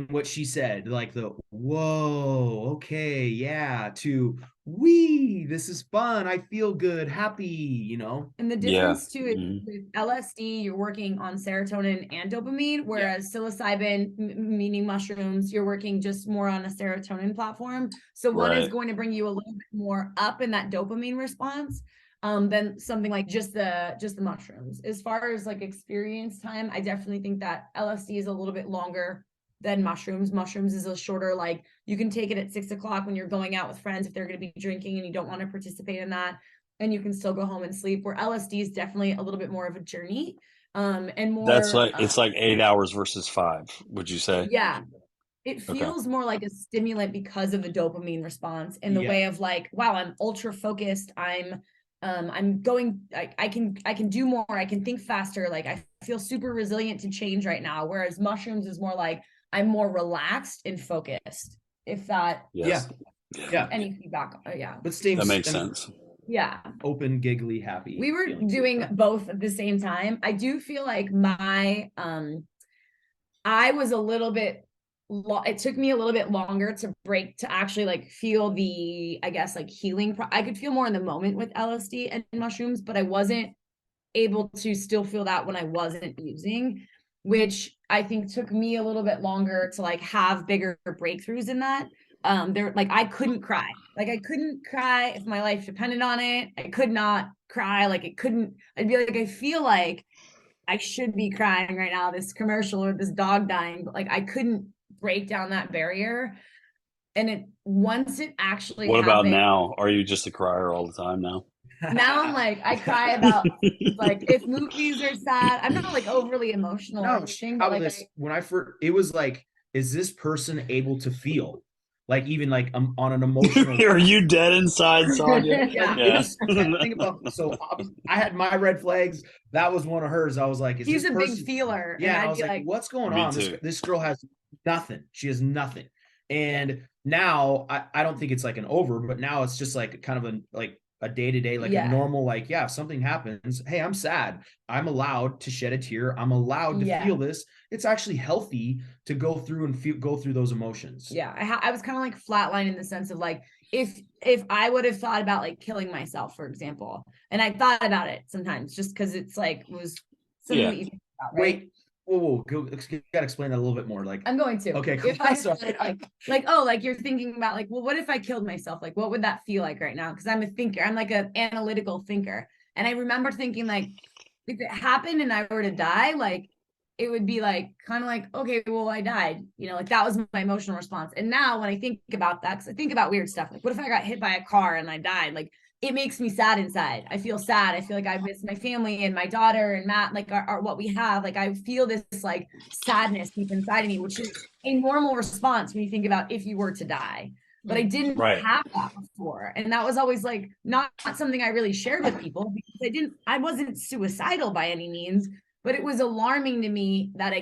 what she said, like the whoa, okay, yeah, to this is fun, I feel good, happy, And the difference too is with LSD, you're working on serotonin and dopamine, whereas psilocybin, meaning mushrooms, you're working just more on a serotonin platform. So one is going to bring you a little bit more up in that dopamine response than something like just the mushrooms. As far as like experience time, I definitely think that LSD is a little bit longer than mushrooms. Mushrooms is a shorter, like you can take it at 6 o'clock when you're going out with friends if they're going to be drinking and you don't want to participate in that, and you can still go home and sleep. Where LSD is definitely a little bit more of a journey, and more. That's like it's like 8 hours versus 5. Would you say? Yeah, It Okay. feels more like a stimulant because of the dopamine response in the way of like, wow, I'm ultra focused. I'm going, I can do more. I can think faster. Like I feel super resilient to change right now. Whereas mushrooms is more like I'm more relaxed and focused. If that, Yes. Yeah. any feedback. Yeah. But staying, That makes I mean, sense. Yeah. open, giggly, happy. We were feeling. doing both at the same time. I do feel like I was a little bit it took me a little bit longer to actually like feel the, I guess, like healing. I could feel more in the moment with LSD and mushrooms, but I wasn't able to still feel that when I wasn't using, which I think took me a little bit longer to like have bigger breakthroughs in that. There, like I couldn't cry. Like I couldn't cry if my life depended on it. I could not cry. Like it couldn't, I'd be like, I feel like I should be crying right now, this commercial or this dog dying, but like I couldn't break down that barrier. And once it actually What about happened, now? Are you just a crier all the time now? now I'm like, I cry about like if movies are sad. I'm not like overly emotional or No, anything, how but about like this? When I first, it was like, is this person able to feel? Like even like on an emotional. Are you dead inside, Sonia? Yeah. It was, think about, so I had my red flags. That was one of hers. I was like, is he's this a person? big feeler. Yeah, And I I'd was be like, what's going Me on? too. This girl has nothing. She has nothing. And now I don't think it's like an over, but now it's just like kind of a day-to-day, like a Yeah. normal, like, yeah, if something happens, hey, I'm sad. I'm allowed to shed a tear. I'm allowed to Yeah. feel this. It's actually healthy to go through and go through those emotions. Yeah, I was kind of like flatline in the sense of like if I would have thought about like killing myself, for example, and I thought about it sometimes just because it's like was something Yeah. that you think about, right? Wait, whoa, you gotta explain that a little bit more. Like, I'm going to. okay, cool. If I Sorry. thought like oh, like you're thinking about like, well, what if I killed myself? Like, what would that feel like right now? Because I'm a thinker. I'm like an analytical thinker, and I remember thinking like, if it happened and I were to die, like it would be like kind of like, okay, well, I died, you know, like that was my emotional response. And now when I think about that, because I think about weird stuff, like what if I got hit by a car and I died? Like it makes me sad inside. I feel sad. I feel like I miss my family and my daughter and Matt, like our what we have. Like I feel this like sadness deep inside of me, which is a normal response when you think about if you were to die. But I didn't Right. have that before. And that was always like not something I really shared with people because I wasn't suicidal by any means, but it was alarming to me that I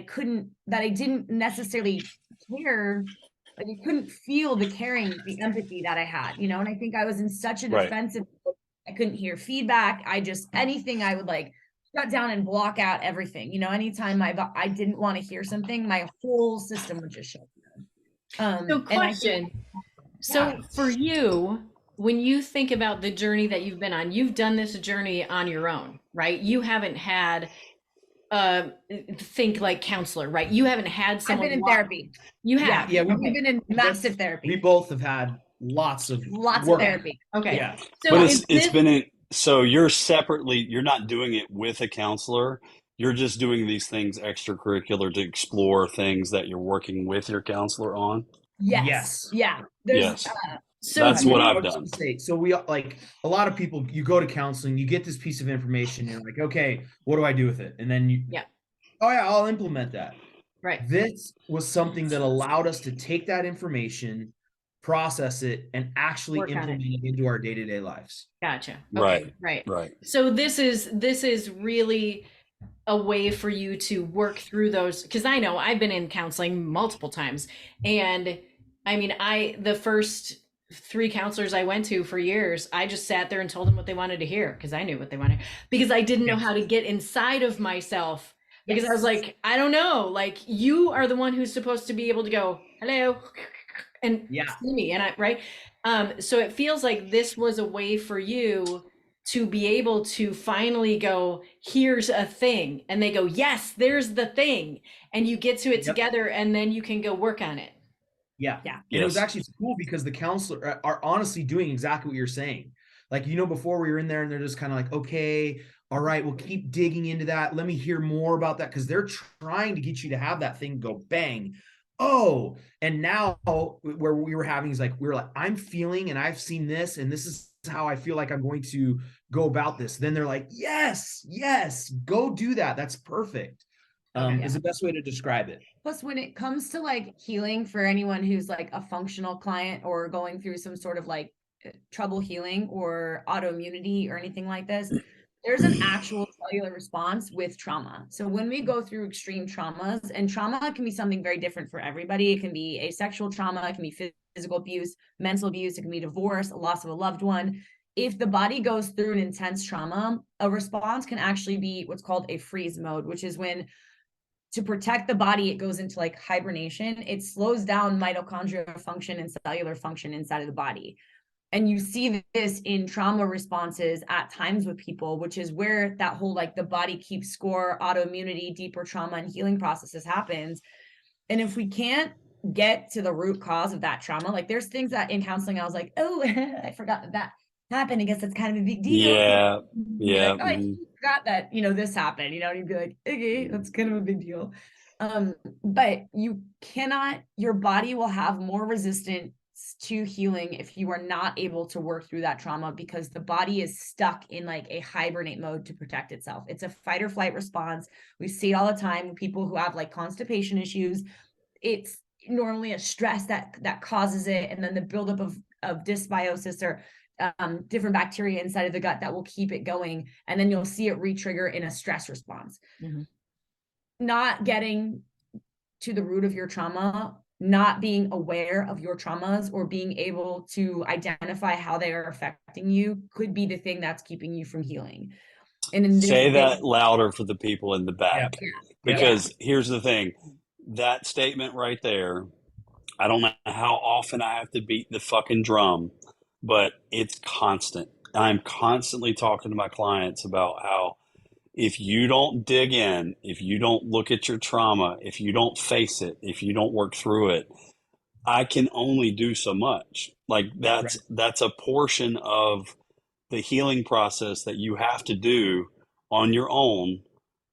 didn't necessarily care. Like I couldn't feel the caring, the empathy that I had, you know? And I think I was in such a Right. defensive, I couldn't hear feedback. Anything I would like shut down and block out everything, you know, anytime I didn't want to hear something, my whole system would just shut down. So And I question. So for you, when you think about the journey that you've been on, you've done this journey on your own, right? You haven't had think like counselor, right? You haven't had I've someone been in walk- therapy. You have. Yeah, We've been in massive therapy. We both have had lots of Lots work. of therapy. Okay. Yeah. So But is it's this- been so you're separately, you're not doing it with a counselor. You're just doing these things extracurricular to explore things that you're working with your counselor on. Yes. Yes. Yeah. There's Yes. so That's what I I've was done. gonna say, so we like a lot of people, you go to counseling, you get this piece of information, you're like, okay, what do I do with it? And then Yeah. Oh yeah, I'll implement that. right. This was something that allowed us to take that information, process it, and actually Work on it. implement it into our day-to-day lives. Gotcha. Okay. Right. Right. Right. So this is really a way for you to work through those, because I know I've been in counseling multiple times, and I mean the first 3 counselors I went to for years, I just sat there and told them what they wanted to hear because I knew what they wanted, because I didn't know how to get inside of myself, because I was like, I don't know, like you are the one who's supposed to be able to go hello and see me, and right. So it feels like this was a way for you to be able to finally go, here's a thing, and they go, yes, there's the thing, and you get to it together, and then you can go work on it. Yeah. Yeah. And it was Yes. actually cool because the counselor are honestly doing exactly what you're saying. Like, you know, before we were in there and they're just kind of like, okay, all right, we'll keep digging into that. Let me hear more about that. Cause they're trying to get you to have that thing go bang. Oh, and now where we were having is like, we were like, I'm feeling, and I've seen this, and this is how I feel like I'm going to go about this. Then they're like, yes, go do that. That's perfect. is the best way to describe it. Plus, when it comes to like healing, for anyone who's like a functional client or going through some sort of like trouble healing or autoimmunity or anything like this, there's an actual cellular response with trauma. So when we go through extreme traumas, and trauma can be something very different for everybody. It can be a sexual trauma, it can be physical abuse, mental abuse, it can be divorce, a loss of a loved one. If the body goes through an intense trauma, a response can actually be what's called a freeze mode, which is when, to protect the body, it goes into like hibernation. It slows down mitochondrial function and cellular function inside of the body. And you see this in trauma responses at times with people, which is where that whole like the body keeps score, autoimmunity, deeper trauma and healing processes happens. And if we can't get to the root cause of that trauma, like there's things that in counseling I was like, oh, I forgot that happened. I guess that's kind of a big deal. Yeah. Like, oh, I forgot that, this happened, and you'd be like, okay, that's kind of a big deal. But you cannot, your body will have more resistance to healing if you are not able to work through that trauma, because the body is stuck in like a hibernate mode to protect itself. It's a fight or flight response. We see it all the time with people who have like constipation issues. It's normally a stress that causes it, and then the buildup of dysbiosis or different bacteria inside of the gut that will keep it going, and then you'll see it re-trigger in a stress response. Not getting to the root of your trauma, not being aware of your traumas or being able to identify how they are affecting you could be the thing that's keeping you from healing. And say that louder for the people in the back, because here's the thing, that statement right there, I don't know how often I have to beat the fucking drum, but it's constant. I'm constantly talking to my clients about how if you don't dig in, if you don't look at your trauma, if you don't face it, if you don't work through it, I can only do so much. Like that's a portion of the healing process that you have to do on your own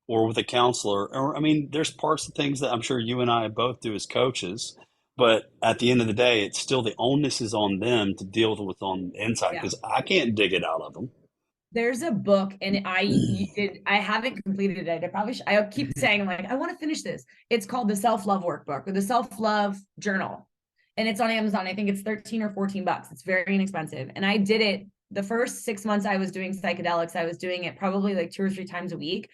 or with a counselor. Or, I mean, there's parts of things that I'm sure you and I both do as coaches, but at the end of the day, it's still the onus is on them to deal with on the inside, because I can't dig it out of them. There's a book, and I haven't completed it. I probably should. I keep saying, like, I want to finish this. It's called the Self-Love Workbook or the Self-Love Journal. And it's on Amazon. I think it's $13 or $14. It's very inexpensive. And I did it the first 6 months I was doing psychedelics. I was doing it probably like 2 or 3 times a week.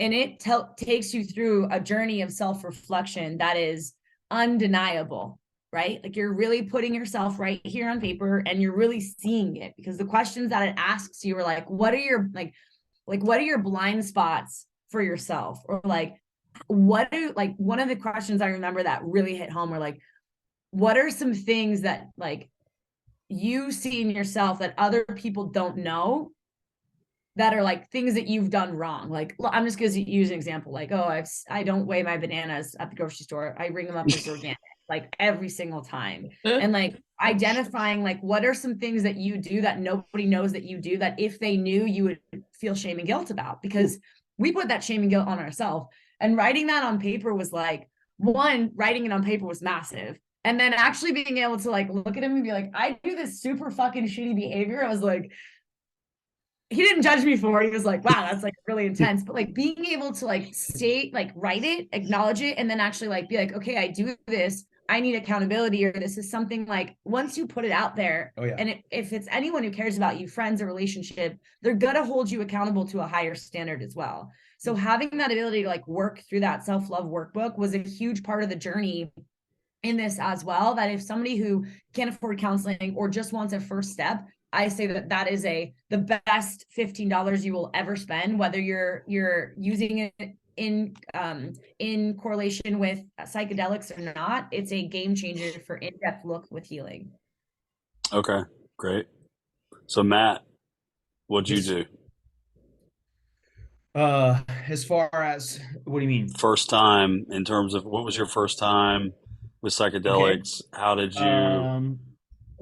And it takes you through a journey of self-reflection that is undeniable, right? Like you're really putting yourself right here on paper and you're really seeing it, because the questions that it asks you are like, what are your what are your blind spots for yourself? Or like, what are, like, one of the questions I remember that really hit home were like, what are some things that like you see in yourself that other people don't know, that are like things that you've done wrong? Like, I'm just going to use an example. Like, oh, I don't weigh my bananas at the grocery store. I ring them up as organic, like every single time. And like identifying like, what are some things that you do that nobody knows that you do, that if they knew, you would feel shame and guilt about, because we put that shame and guilt on ourselves. And writing that on paper was like, one, writing it on paper was massive. And then actually being able to like look at him and be like, I do this super fucking shitty behavior. I was like, he didn't judge me for it. He was like, wow, that's like really intense. But like being able to like state, like write it, acknowledge it, and then actually like be like, okay, I do this. I need accountability, or this is something like, once you put it out there, and if it's anyone who cares about you, friends or relationship, they're going to hold you accountable to a higher standard as well. So having that ability to like work through that self-love workbook was a huge part of the journey in this as well. That if somebody who can't afford counseling or just wants a first step, I say that is the best $15 you will ever spend, whether you're using it in correlation with psychedelics or not. It's a game changer for in-depth look with healing. Okay, great. So Matt, what'd you do? As far as, what do you mean? First time, in terms of what was your first time with psychedelics? Okay. How did you?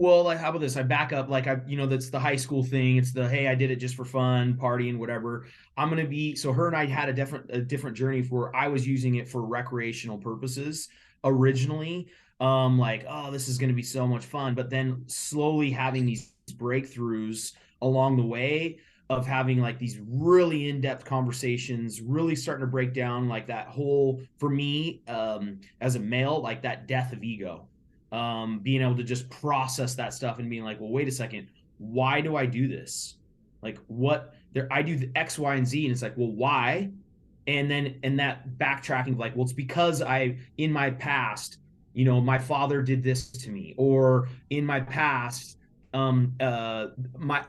Well, like, how about this? I back up, like, that's the high school thing. It's the, hey, I did it just for fun, partying, whatever. So her and I had a different journey where I was using it for recreational purposes originally. Like, oh, this is going to be so much fun. But then slowly having these breakthroughs along the way, of having like these really in-depth conversations, really starting to break down like that whole, for me, as a male, like that death of ego, being able to just process that stuff and being like, well, wait a second, why do I do this? Like what there, I do the X, Y, and Z. And it's like, well, why? And that backtracking, like, well, it's because in my past, my father did this to me, or in my past, my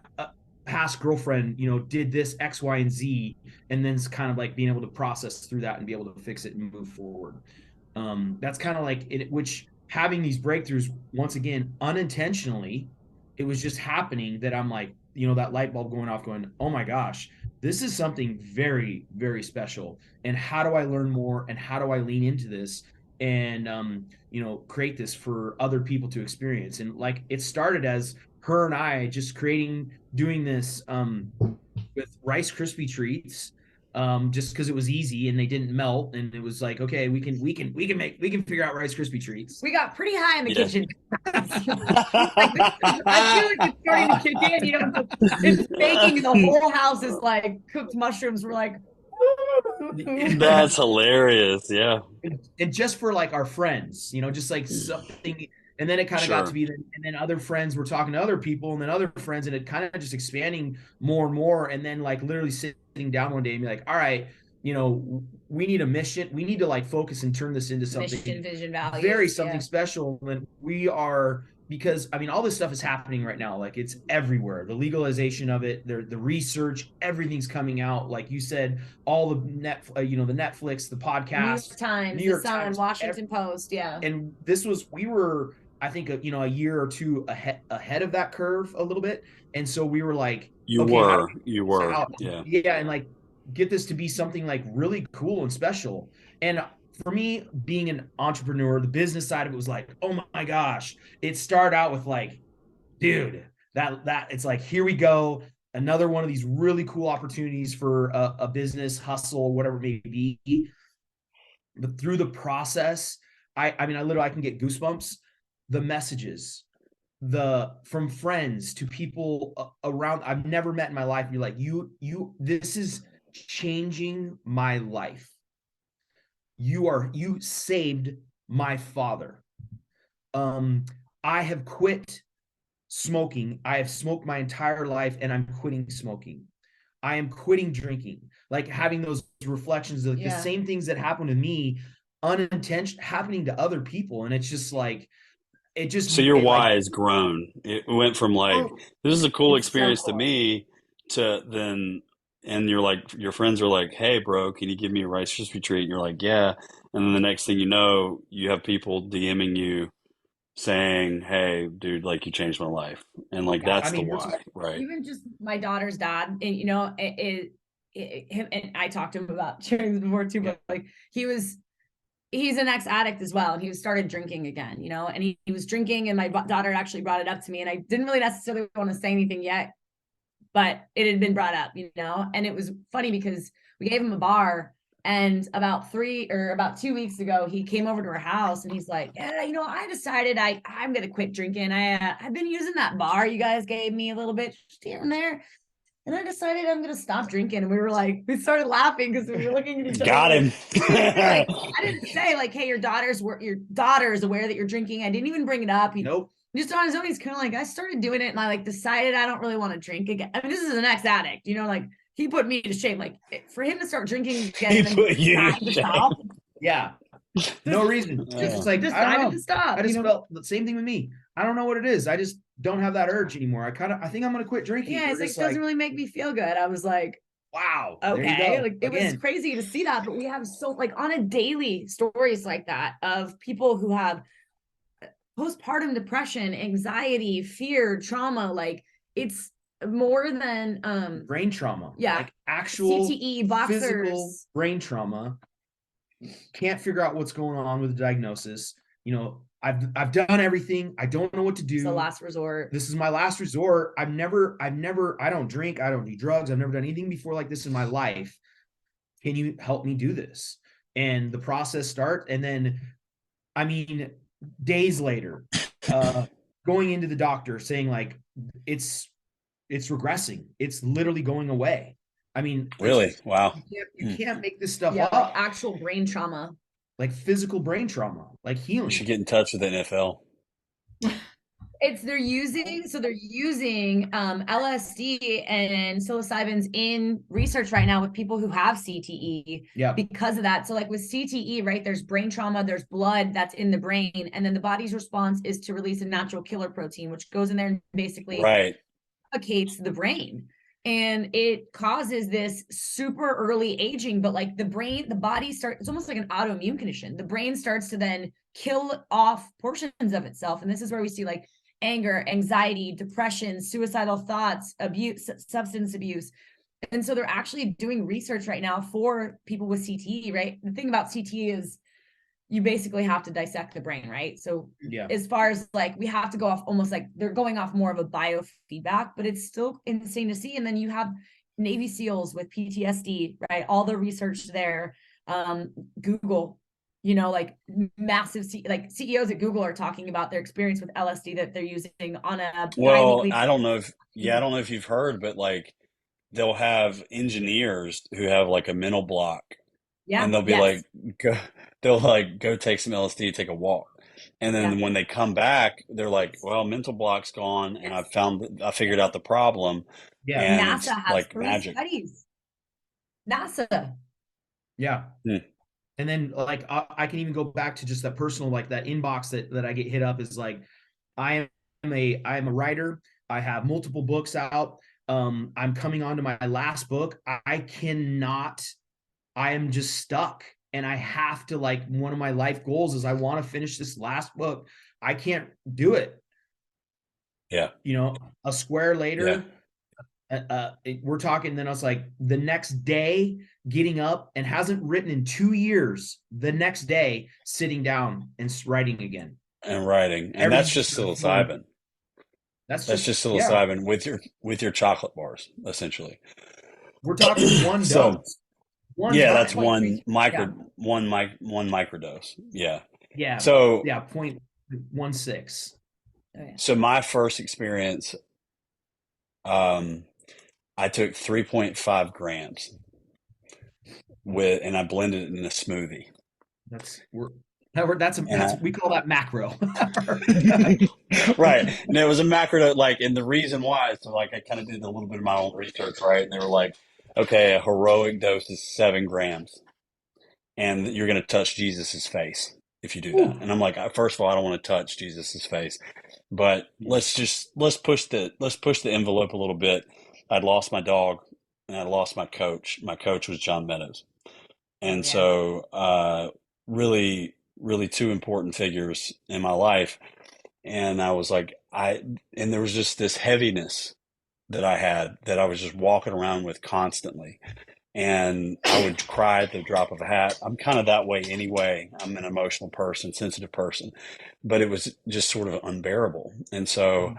past girlfriend, did this X, Y, and Z, and then it's kind of like being able to process through that and be able to fix it and move forward. That's kind of like it, which having these breakthroughs, once again, unintentionally, it was just happening that I'm like, that light bulb going off going, oh my gosh, this is something very, very special. And how do I learn more? And how do I lean into this and, create this for other people to experience? And like, it started as her and I just doing this with Rice Krispie treats, just because it was easy and they didn't melt, and it was like, okay, we can figure out Rice Krispie treats. We got pretty high in the kitchen. I feel like it's starting to kick in, it's baking and the whole house is like cooked mushrooms. We're like, That's hilarious. Yeah. And just for like our friends, just like something. And then it kind of got to be, and then other friends were talking to other people, and then other friends, and it kind of just expanding more and more. And then like literally sitting down one day and be like, all right, we need a mission. We need to like focus and turn this into something mission, vision, values, very something special. And we are, because I mean, all this stuff is happening right now. Like it's everywhere. The legalization of it, the research, everything's coming out. Like you said, all the the Netflix, the podcast, New York Times, Washington Post. Yeah. And we were, I think, a year or two ahead of that curve a little bit. And so we were like, you were, yeah. Yeah. And like, get this to be something like really cool and special. And for me, being an entrepreneur, the business side of it was like, oh my gosh, it started out with like, dude, that it's like, here we go. Another one of these really cool opportunities for a business hustle, whatever it may be. But through the process, I can get goosebumps. The messages, from friends to people around I've never met in my life, you're like, this is changing my life. You saved my father. I have quit smoking. I have smoked my entire life, and I'm quitting smoking. I am quitting drinking. Like having those reflections of the same things that happened to me, unintentional, happening to other people. And it's just like, so your why has grown. It went from like, this is a cool experience to me, to then, and you're like, your friends are like, hey bro, can you give me a Rice Krispie treat? And you're like, yeah. And then the next thing you know, you have people DMing you saying, hey dude, like you changed my life. And like, that's the why, right? Even just my daughter's dad, and him, and I talked to him about sharing this before too, but like he's an ex-addict as well. And he started drinking again, and he was drinking, and my daughter actually brought it up to me, and I didn't really necessarily want to say anything yet, but it had been brought up, and it was funny because we gave him a bar, and about 2 weeks ago, he came over to our house and he's like, yeah, I decided I'm going to quit drinking. I've been using that bar you guys gave me a little bit here and there, and I decided I'm going to stop drinking. And we started laughing because we were looking at each other. Got him. Like, I didn't say like, hey, your daughter is aware that you're drinking. I didn't even bring it up. Nope. Just on his own, he's kind of like, I started doing it and I like decided I don't really want to drink again. I mean, this is an ex-addict, like he put me to shame. Like for him to start drinking again, he put you to shame. Yeah. No reason. It's like, decided to stop. I just felt the same thing with me. I don't know what it is. I just don't have that urge anymore. I think I'm going to quit drinking. Yeah. It's like, it doesn't really make me feel good. I was like, wow. Okay. Like it was crazy to see that, but we have so like on a daily stories like that of people who have postpartum depression, anxiety, fear, trauma. Like it's more than brain trauma. Yeah. Like actual CTE, boxers, physical brain trauma. Can't figure out what's going on with the diagnosis. I've done everything. I don't know what to do. It's the last resort. This is my last resort. I don't drink. I don't do drugs. I've never done anything before like this in my life. Can you help me do this? And the process starts. And then, days later, going into the doctor saying like, it's it's regressing. It's literally going away. I mean, Really? Wow. you can't make this stuff Yeah, up. like actual brain trauma. Like physical brain trauma, like You healing. should get in touch with the NFL. They're using LSD and psilocybins in research right now with people who have CTE. Yeah. Because of that. So like with CTE, right, there's brain trauma, there's blood that's in the brain, and then the body's response is to release a natural killer protein, which goes in there and basically Right. suffocates the brain. And it causes this super early aging, but like the body starts, it's almost like an autoimmune condition. The brain starts to then kill off portions of itself. And this is where we see like anger, anxiety, depression, suicidal thoughts, abuse, substance abuse. And so they're actually doing research right now for people with CTE, right? The thing about CTE is you basically have to dissect the brain, right? So Yeah. as far as like, we have to go off almost like they're going off more of a biofeedback, but it's still insane to see. And then you have Navy SEALs with PTSD, right? All the research there. Google, like massive, like CEOs at Google are talking about their experience with LSD that they're using on a Well, bi-weekly. I don't know if you've heard, but like they'll have engineers who have like a mental block, Yeah. and they'll be Yes. go take some LSD, take a walk. And then when they come back, they're like, well, mental block's gone, and I figured out the problem. Yeah. And NASA it's has like 3 magic. studies. NASA. Yeah. Hmm. And then like I can even go back to just that personal, like that inbox that I get hit up is like, I am a writer. I have multiple books out. I'm coming on to my last book. I am just stuck. And I have to, like, one of my life goals is I want to finish this last book. I can't do it. Yeah. A square later, we're talking, then I was like, the next day getting up, and hasn't written in 2 years, the next day sitting down and writing again. And writing. And that's just psilocybin. That's just psilocybin with your chocolate bars, essentially. We're talking one So, dose. that's one microdose. Yeah. Yeah. So 0.16. So my first experience, I took 3.5 grams and I blended it in a smoothie. We call that macro. Right. And it was a macro, like, and the reason why is like I kind of did a little bit of my own research, right? And they were like, okay, a heroic dose is 7 grams, and you're going to touch Jesus's face if you do that. And I'm like, first of all, I don't want to touch Jesus's face, but let's push the envelope a little bit. I'd lost my dog and I lost my coach. My coach was John Meadows. And so, really, really 2 important figures in my life. And I was like, and there was just this heaviness that I had that I was just walking around with constantly. And I would cry at the drop of a hat. I'm kind of that way anyway. I'm an emotional person, sensitive person, but it was just sort of unbearable. And so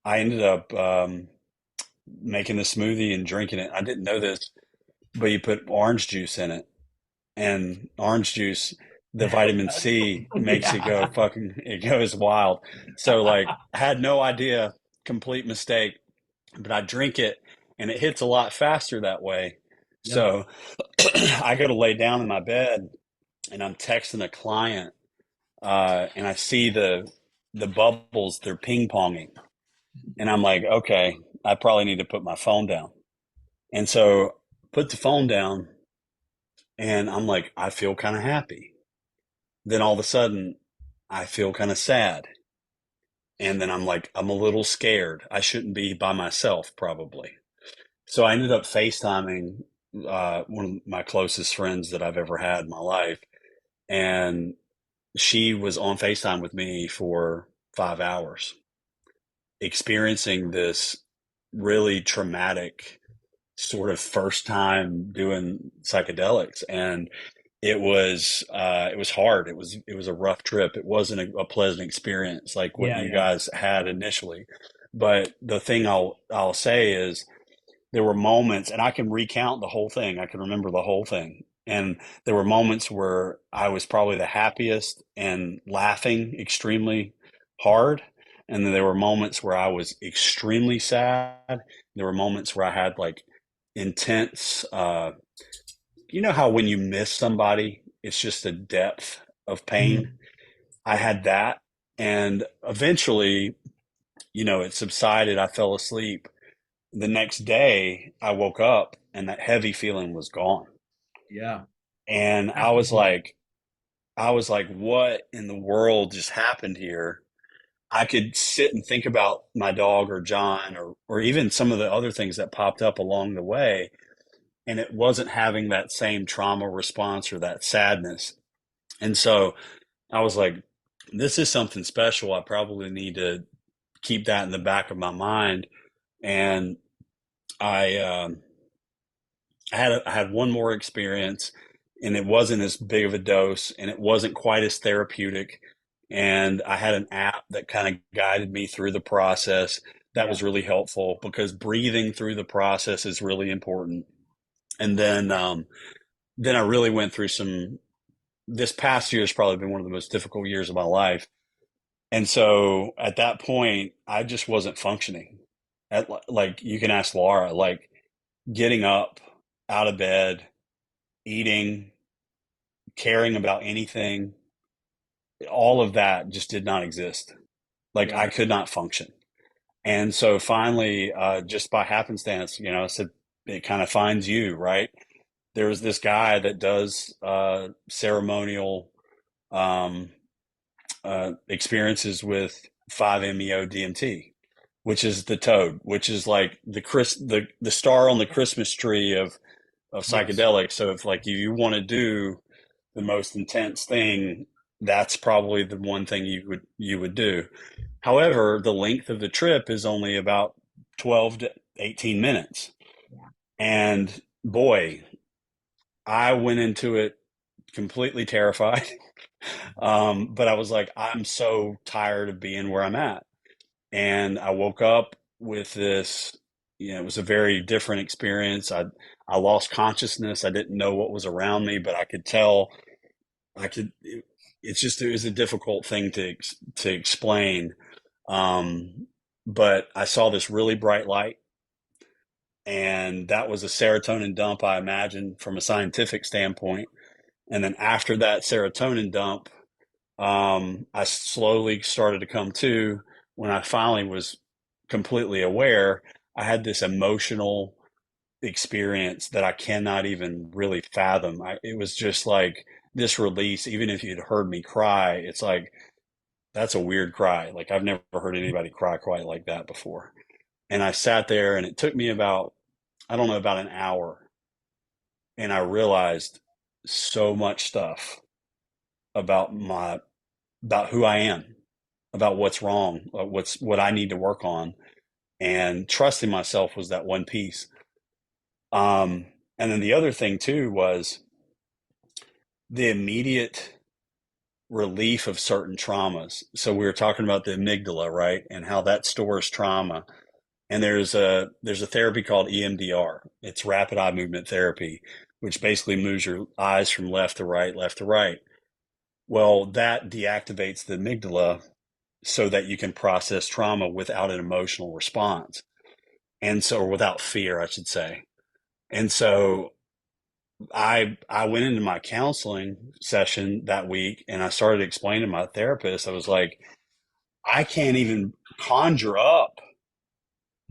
I ended up making the smoothie and drinking it. I didn't know this, but you put orange juice in it, and orange juice, the vitamin C makes it goes wild. So like I had no idea, complete mistake, but I drink it and it hits a lot faster that way. Yep. So I go to lay down in my bed and I'm texting a client, and I see the bubbles, they're ping ponging. And I'm like, okay, I probably need to put my phone down. And so put the phone down and I'm like, I feel kind of happy. Then all of a sudden I feel kind of sad. And then I'm like, I'm a little scared. I shouldn't be by myself probably. So I ended up FaceTiming one of my closest friends that I've ever had in my life. And she was on FaceTime with me for 5 hours, experiencing this really traumatic sort of first time doing psychedelics. And it was hard. It was a rough trip. It wasn't a pleasant experience like what you guys had initially. But the thing I'll say is there were moments, and I can recount the whole thing. I can remember the whole thing. And there were moments where I was probably the happiest and laughing extremely hard. And then there were moments where I was extremely sad. There were moments where I had like intense, you know how when you miss somebody, it's just a depth of pain. I had that. And eventually, you know, it subsided. I fell asleep. The next day, I woke up and that heavy feeling was gone. Yeah. And I was like, what in the world just happened here? I could sit and think about my dog or John or even some of the other things that popped up along the way. And it wasn't having that same trauma response or that sadness. And so I was like, this is something special. I probably need to keep that in the back of my mind. And I, I had one more experience, and it wasn't as big of a dose, and it wasn't quite as therapeutic. And I had an app that kind of guided me through the process. That was really helpful because breathing through the process is really important. And then I really went through some. This past year has probably been one of the most difficult years of my life. And so at that point, I just wasn't functioning. Like you can ask Laura, like getting up out of bed, eating, caring about anything, all of that just did not exist. Like I could not function. And so finally, just by happenstance, you know, I said, it kind of finds you, right? There's this guy that does ceremonial um, experiences with 5-MeO DMT, which is the toad, which is like the star on the Christmas tree of psychedelics. So if like you want to do the most intense thing, that's probably the one thing you would do. However, the length of the trip is only about 12 to 18 minutes. And boy, I went into it completely terrified. But I was like, I'm so tired of being where I'm at. And I woke up with this, you know, it was a very different experience. I lost consciousness. I didn't know what was around me, but I could tell it's just, it was a difficult thing to explain. But I saw this really bright light, and that was a serotonin dump, I imagine, from a scientific standpoint. And then after that serotonin dump, I slowly started to come to. When I finally was completely aware, I had this emotional experience that I cannot even really fathom. It was just like this release. Even if you'd heard me cry, it's like, that's a weird cry. Like I've never heard anybody cry quite like that before. And I sat there, and it took me about, I don't know, about an hour. And I realized so much stuff about about who I am, about what's wrong, what I need to work on. And trusting myself was that one piece. And then the other thing too was the immediate relief of certain traumas. So we were talking about the amygdala, right? And how that stores trauma. And there's a therapy called EMDR. It's rapid eye movement therapy, which basically moves your eyes from left to right, left to right. Well, that deactivates the amygdala so that you can process trauma without an emotional response. And so, or without fear, I should say. And so I went into my counseling session that week, and I started explaining to my therapist, I was like, I can't even conjure up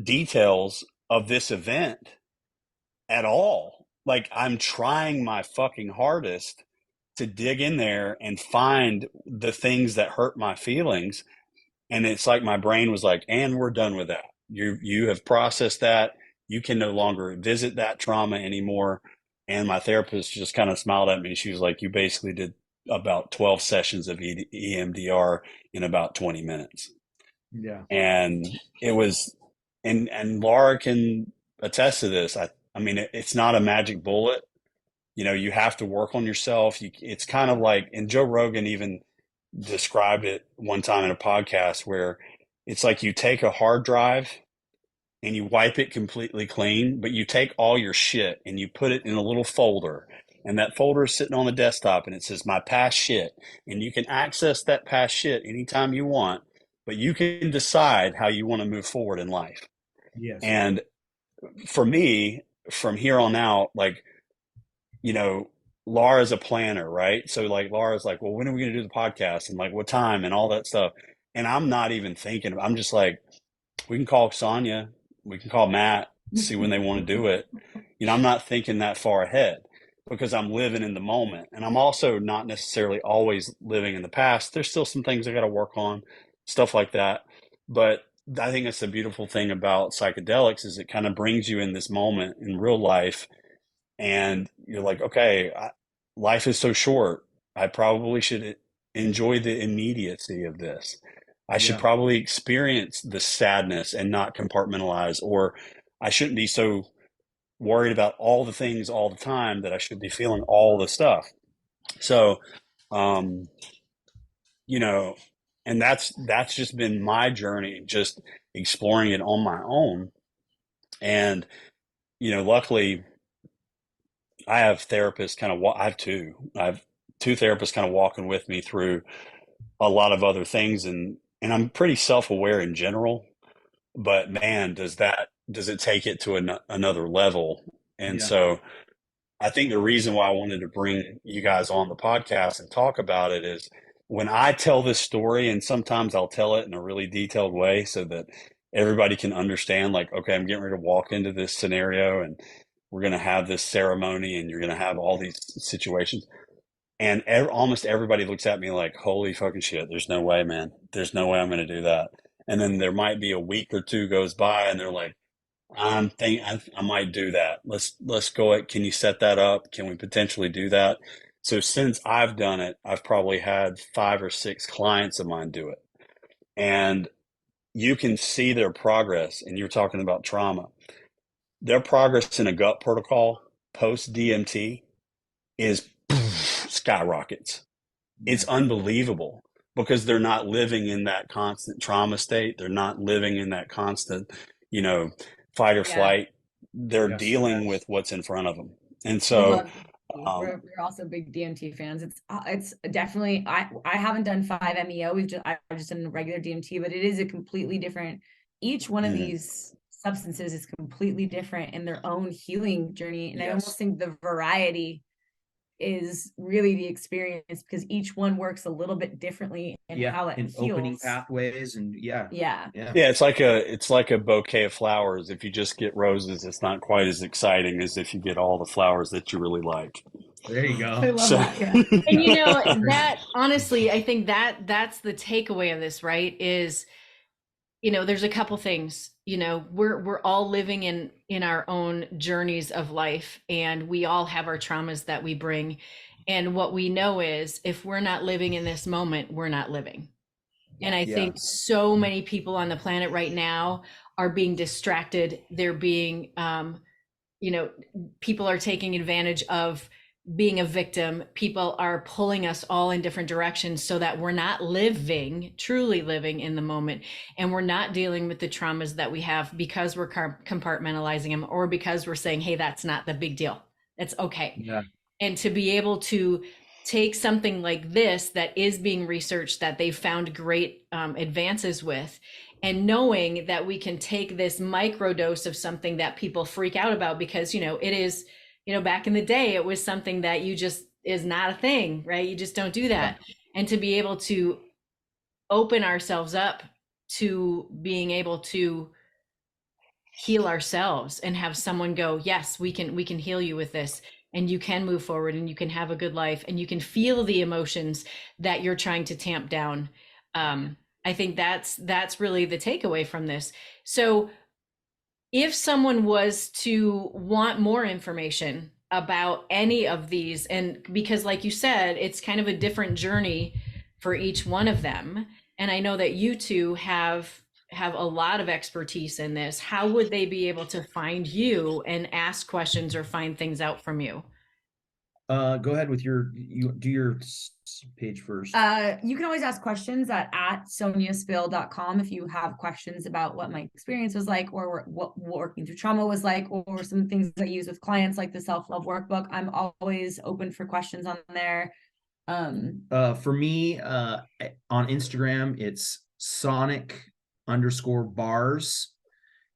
details of this event at all. Like I'm trying my fucking hardest to dig in there and find the things that hurt my feelings. And it's like my brain was like, and we're done with that. You have processed that. You can no longer visit that trauma anymore. And my therapist just kind of smiled at me. She was like, you basically did about 12 sessions of EMDR in about 20 minutes. Yeah. And it was, and Laura can attest to this. I mean, it's not a magic bullet. You know, you have to work on yourself. It's kind of like, and Joe Rogan even described it one time in a podcast where it's like you take a hard drive and you wipe it completely clean, but you take all your shit and you put it in a little folder. And that folder is sitting on the desktop, and it says my past shit. And you can access that past shit anytime you want, but you can decide how you want to move forward in life. Yes. And for me, from here on out, like, you know, Laura's a planner, right? So like Laura's like, well, when are we going to do the podcast and like what time and all that stuff? And I'm not even thinking, I'm just like, we can call Sonia, we can call Matt, see when they want to do it. You know, I'm not thinking that far ahead because I'm living in the moment. And I'm also not necessarily always living in the past. There's still some things I got to work on, stuff like that. But I think that's the beautiful thing about psychedelics is it kind of brings you in this moment in real life and you're like, okay, life is so short. I probably should enjoy the immediacy of this. I should Yeah. probably experience the sadness and not compartmentalize, or I shouldn't be so worried about all the things all the time that I should be feeling all the stuff. So, um, you know, and that's just been my journey, just exploring it on my own. And, you know, luckily I have therapists kind of, I have two therapists kind of walking with me through a lot of other things. And I'm pretty self-aware in general, but man, does it take it to another level? And Yeah. so I think the reason why I wanted to bring you guys on the podcast and talk about it is when I tell this story, and sometimes I'll tell it in a really detailed way so that everybody can understand, like, okay, I'm getting ready to walk into this scenario and we're going to have this ceremony and you're going to have all these situations. And almost everybody looks at me like, holy fucking shit, there's no way, man. There's no way I'm going to do that. And then there might be a week or two goes by and they're like, I might do that. Let's go. Can you set that up? Can we potentially do that? So since I've done it, I've probably had 5 or 6 clients of mine do it. And you can see their progress. And you're talking about trauma. Their progress in a gut protocol post DMT is skyrockets. It's unbelievable because they're not living in that constant trauma state. They're not living in that constant, you know, fight or flight. They're dealing with what's in front of them. And so we're also big DMT fans. It's definitely I haven't done 5-MeO. I've just done regular DMT, but it is a completely different. Each one of these substances is completely different in their own healing journey, and I almost think the variety is really the experience because each one works a little bit differently in how it heals. Opening pathways and yeah. It's like a bouquet of flowers. If you just get roses, it's not quite as exciting as if you get all the flowers that you really like. There you go. I love that. Yeah. And you know, that honestly, I think that's the takeaway of this, right? Is, you know, there's a couple things. You know, we're all living in our own journeys of life, and we all have our traumas that we bring. And what we know is if we're not living in this moment, we're not living. And I think so many people on the planet right now are being distracted. They're being, you know, people are taking advantage of being a victim. People are pulling us all in different directions so that we're not truly living in the moment. And we're not dealing with the traumas that we have because we're compartmentalizing them or because we're saying, hey, that's not the big deal. That's okay. Yeah. And to be able to take something like this that is being researched, that they've found great advances with, and knowing that we can take this microdose of something that people freak out about because, you know, it is, you know, back in the day, it was something that you just is not a thing, right? You just don't do that. Yeah. And to be able to open ourselves up to being able to heal ourselves and have someone go, yes, we can heal you with this. And you can move forward and you can have a good life and you can feel the emotions that you're trying to tamp down. I think that's really the takeaway from this. So if someone was to want more information about any of these, and because like you said, it's kind of a different journey for each one of them. And I know that you two have a lot of expertise in this. How would they be able to find you and ask questions or find things out from you? Go ahead with you do your page first. You can always ask questions at soniaspill.com if you have questions about what my experience was like or what working through trauma was like or some things I use with clients like the self-love workbook. I'm always open for questions on there. For me, on Instagram, it's Sonic_bars.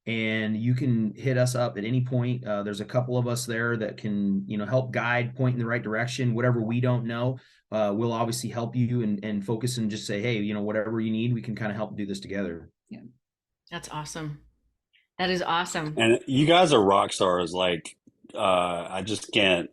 and you can hit us up at any point. There's a couple of us there that can, help guide, point in the right direction. Whatever we don't know, we'll obviously help you and focus and just say, hey, whatever you need, we can kind of help do this together. Yeah. That's awesome. That is awesome. And you guys are rock stars. Like, I just can't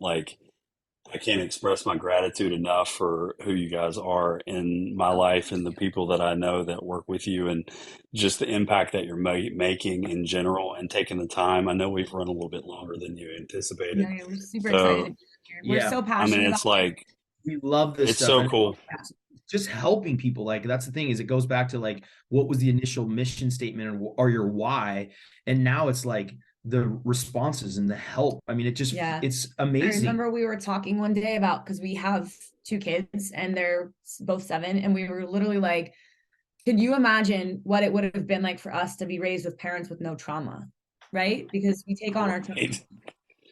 I can't express my gratitude enough for who you guys are in my life and the people that I know that work with you, and just the impact that you're making in general and taking the time. I know we've run a little bit longer than you anticipated. Yeah, we're super excited to be here. We're so I passionate mean, it's about like, we love this it's stuff. so And cool. just helping people. Like, that's the thing, is it goes back to like, what was the initial mission statement or your why? And now it's like the responses and the help. I mean, it's amazing. I remember we were talking one day about, because we have 2 kids and they're both 7, and we were literally like, could you imagine what it would have been like for us to be raised with parents with no trauma, right? Because we take on our trauma.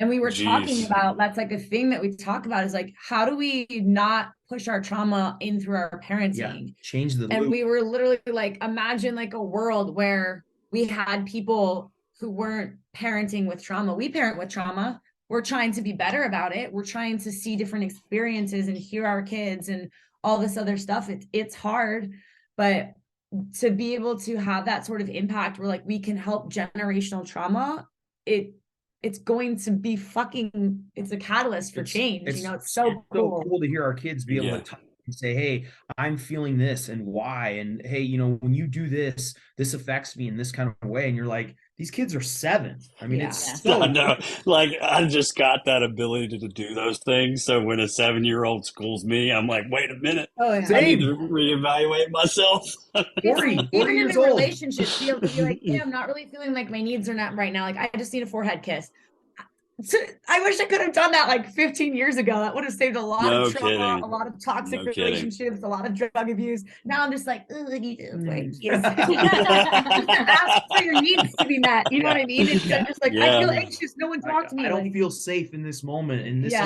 And we were talking about, that's like a thing that we talk about, is like, how do we not push our trauma in through our parenting? Change the loop. And we were literally like, imagine like a world where we had people who weren't parenting with trauma. We parent with trauma. We're trying to be better about it. We're trying to see different experiences and hear our kids and all this other stuff. It's hard, but to be able to have that sort of impact where like we can help generational trauma, it's going to be it's a catalyst for change. It's so cool to hear our kids be able to talk and say, hey, I'm feeling this and why, and hey, when you do this affects me in this kind of way. And you're like, these kids are 7. I mean, it's so no, like, I just got that ability to do those things. So when a 7-year-old schools me, I'm like, wait a minute, I need to reevaluate myself. 40 even years in a old. relationship, be like, hey, I'm not really feeling like my needs are met right now. Like, I just need a forehead kiss. So I wish I could have done that like 15 years ago. That would have saved a lot of trauma, a lot of toxic relationships, a lot of drug abuse. Now I'm just like, oh, I need to ask for your needs to be met. You know what I mean? It's just like, I feel anxious. No one talked to me. I don't feel safe in this moment. And this is,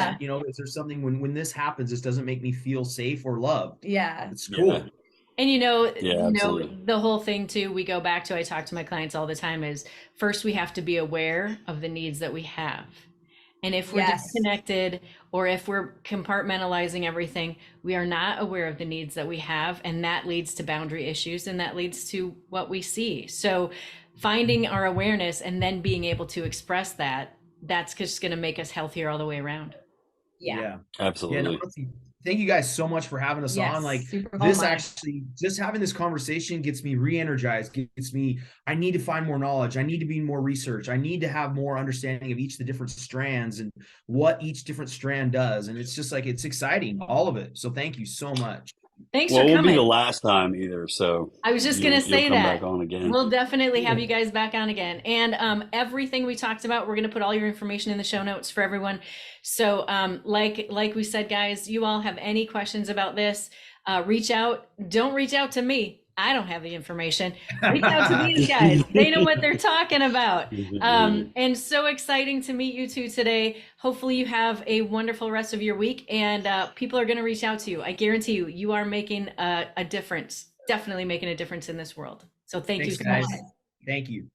is there something when this happens, this doesn't make me feel safe or loved? Yeah. It's cool. And the whole thing too, we go back to, I talk to my clients all the time, is first we have to be aware of the needs that we have. And if we're disconnected, or if we're compartmentalizing everything, we are not aware of the needs that we have. And that leads to boundary issues, and that leads to what we see. So finding our awareness and then being able to express that's just going to make us healthier all the way around. Yeah, absolutely. Thank you guys so much for having us on. Like, this actually, just having this conversation gets me re-energized, I need to find more knowledge. I need to be more research. I need to have more understanding of each of the different strands and what each different strand does. And it's just like, it's exciting, all of it. So thank you so much. Thanks for coming. Well, it won't be the last time either. So I was just going to say come that back on again. We'll definitely have you guys back on again. And everything we talked about, we're going to put all your information in the show notes for everyone. So like we said, guys, you all have any questions about this, reach out. Don't reach out to me. I don't have the information. Reach out to these guys. They know what they're talking about. And so exciting to meet you two today. Hopefully you have a wonderful rest of your week, and people are going to reach out to you. I guarantee you, you are making a difference, definitely making a difference in this world. So thanks, you so much. Thank you.